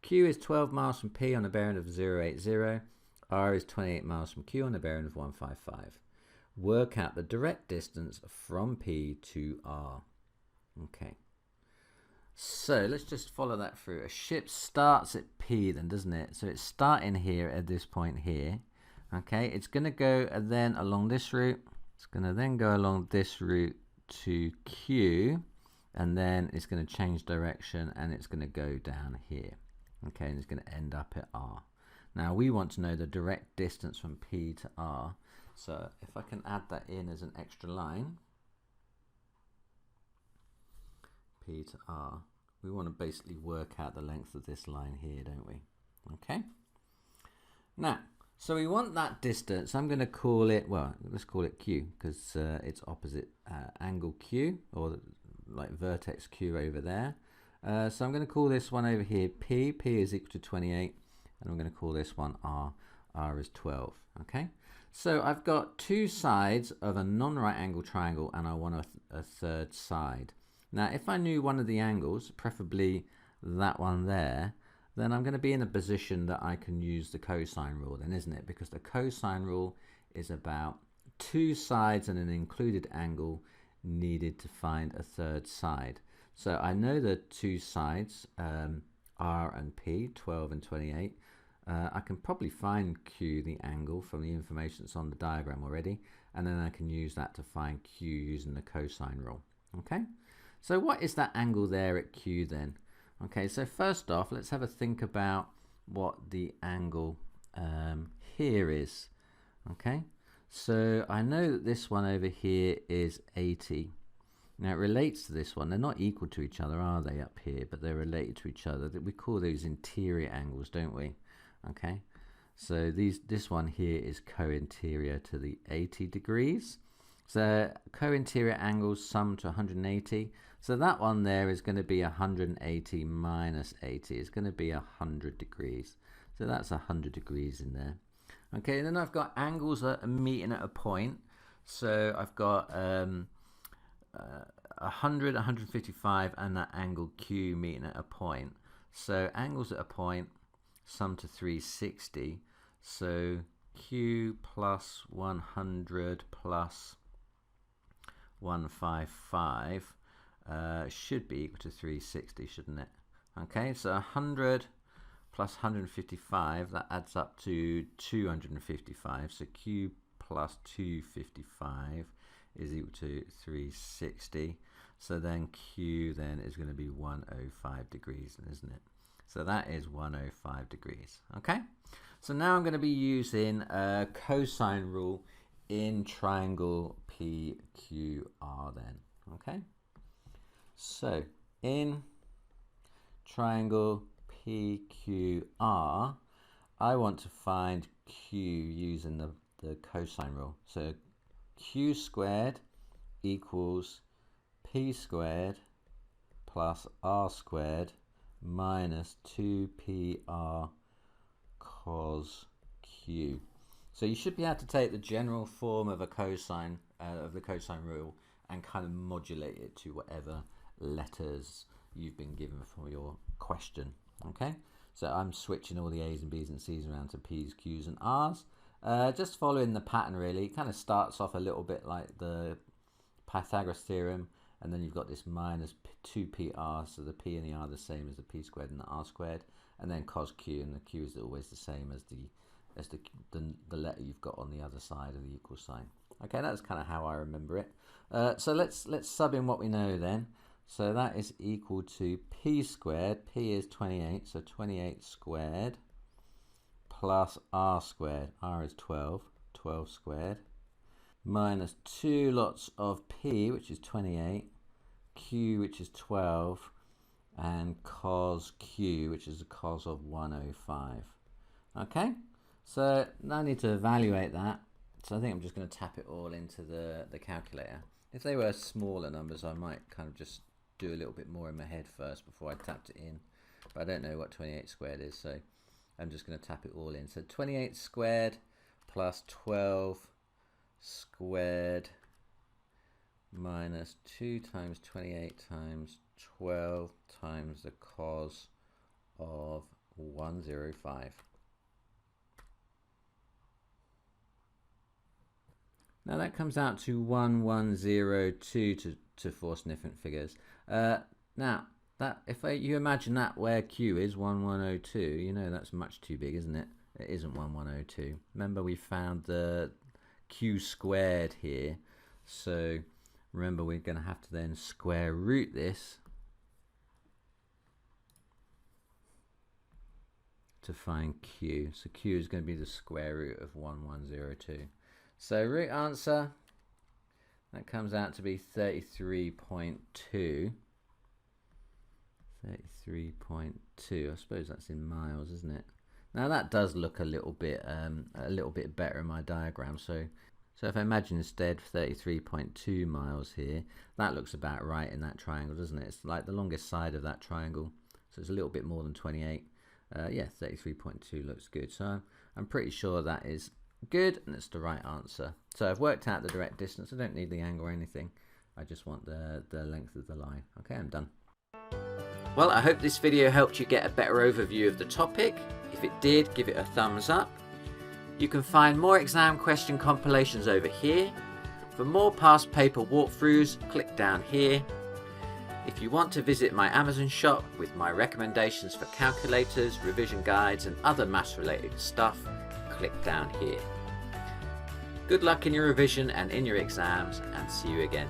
Q is 12 miles from P on a bearing of 080. R is 28 miles from Q on a bearing of 155. Work out the direct distance from P to R. Okay. So let's just follow that through. A ship starts at P then, doesn't it? So it's starting here at this point here. Okay, it's going to go then along this route. It's going to then go along this route to Q, and then it's going to change direction and it's going to go down here. Okay, and it's going to end up at R. Now we want to know the direct distance from P to R. So if I can add that in as an extra line, P to R, we want to basically work out the length of this line here, don't we? Okay. Now, so we want that distance. I'm going to call it, well, let's call it Q because it's opposite angle Q, or like vertex Q over there. So I'm going to call this one over here P. P is equal to 28, and I'm going to call this one R. R is 12. Okay. So I've got two sides of a non-right angle triangle, and I want a third side. Now, if I knew one of the angles, preferably that one there, then I'm going to be in a position that I can use the cosine rule then, isn't it? Because the cosine rule is about two sides and an included angle needed to find a third side. So I know the two sides, R and P, 12 and 28. I can probably find Q, the angle, from the information that's on the diagram already, and then I can use that to find Q using the cosine rule. Okay, so what is that angle there at Q then? Okay, so first off, let's have a think about what the angle here is. Okay, so I know that this one over here is 80. Now it relates to this one. They're not equal to each other, are they, up here? But they're related to each other. We call those interior angles, don't we? Okay, so this one here is co-interior to the 80 degrees. So co-interior angles sum to 180. So that one there is going to be 180 minus 80. It's going to be 100 degrees. So that's 100 degrees in there. Okay, and then I've got angles that are meeting at a point. So I've got 100, 155, and that angle Q meeting at a point. So angles at a point sum to 360. So Q plus 100 plus 155 should be equal to 360, shouldn't it? Okay, so 100 plus 155, that adds up to 255. So Q plus 255 is equal to 360. So then Q then is going to be 105 degrees, isn't it? So that is 105 degrees. Okay, so now I'm going to be using a cosine rule in triangle PQR then. Okay, so in triangle PQR, I want to find Q using the cosine rule. So Q squared equals P squared plus R squared minus 2PR cos Q. So you should be able to take the general form of a cosine of the cosine rule and kind of modulate it to whatever letters you've been given for your question. Okay, so I'm switching all the A's and B's and C's around to P's, Q's and R's. Just following the pattern really. It kind of starts off a little bit like the Pythagoras theorem, and then you've got this minus 2pr, so the p and the r are the same as the p squared and the r squared, and then cos q, and the q is always the same as the letter you've got on the other side of the equal sign. Okay, that's kind of how I remember it. So let's sub in what we know then. So that is equal to p squared. P is 28, so 28 squared plus r squared. R is 12, 12 squared, minus 2 lots of p, which is 28, q, which is 12, and cos q, which is the cos of 105. Okay, so now I need to evaluate that. So I think I'm just going to tap it all into the calculator. If they were smaller numbers, I might kind of just do a little bit more in my head first before I tapped it in. But I don't know what 28 squared is, so I'm just going to tap it all in. So 28 squared plus 12 squared minus 2 times 28 times 12 times the cos of 105. Now that comes out to 1102 to four significant figures. Now, that if you imagine that where q is 1102, you know that's much too big, isn't it? It isn't 1102. Remember we found the q squared here, so remember we're going to have to then square root this to find q. So q is going to be the square root of 1102. So root answer, that comes out to be 33.2. 33.2. I suppose that's in miles, isn't it? Now that does look a little bit better in my diagram. So if I imagine instead 33.2 miles here, that looks about right in that triangle, doesn't it? It's like the longest side of that triangle, so it's a little bit more than 28. Yeah, 33.2 looks good. So I'm pretty sure that is good, and it's the right answer. So I've worked out the direct distance. I don't need the angle or anything. I just want the length of the line. Okay, I'm done. Well, I hope this video helped you get a better overview of the topic. If it did, give it a thumbs up. You can find more exam question compilations over here. For more past paper walkthroughs, click down here. If you want to visit my Amazon shop with my recommendations for calculators, revision guides and other maths related stuff, click down here. Good luck in your revision and in your exams, and see you again.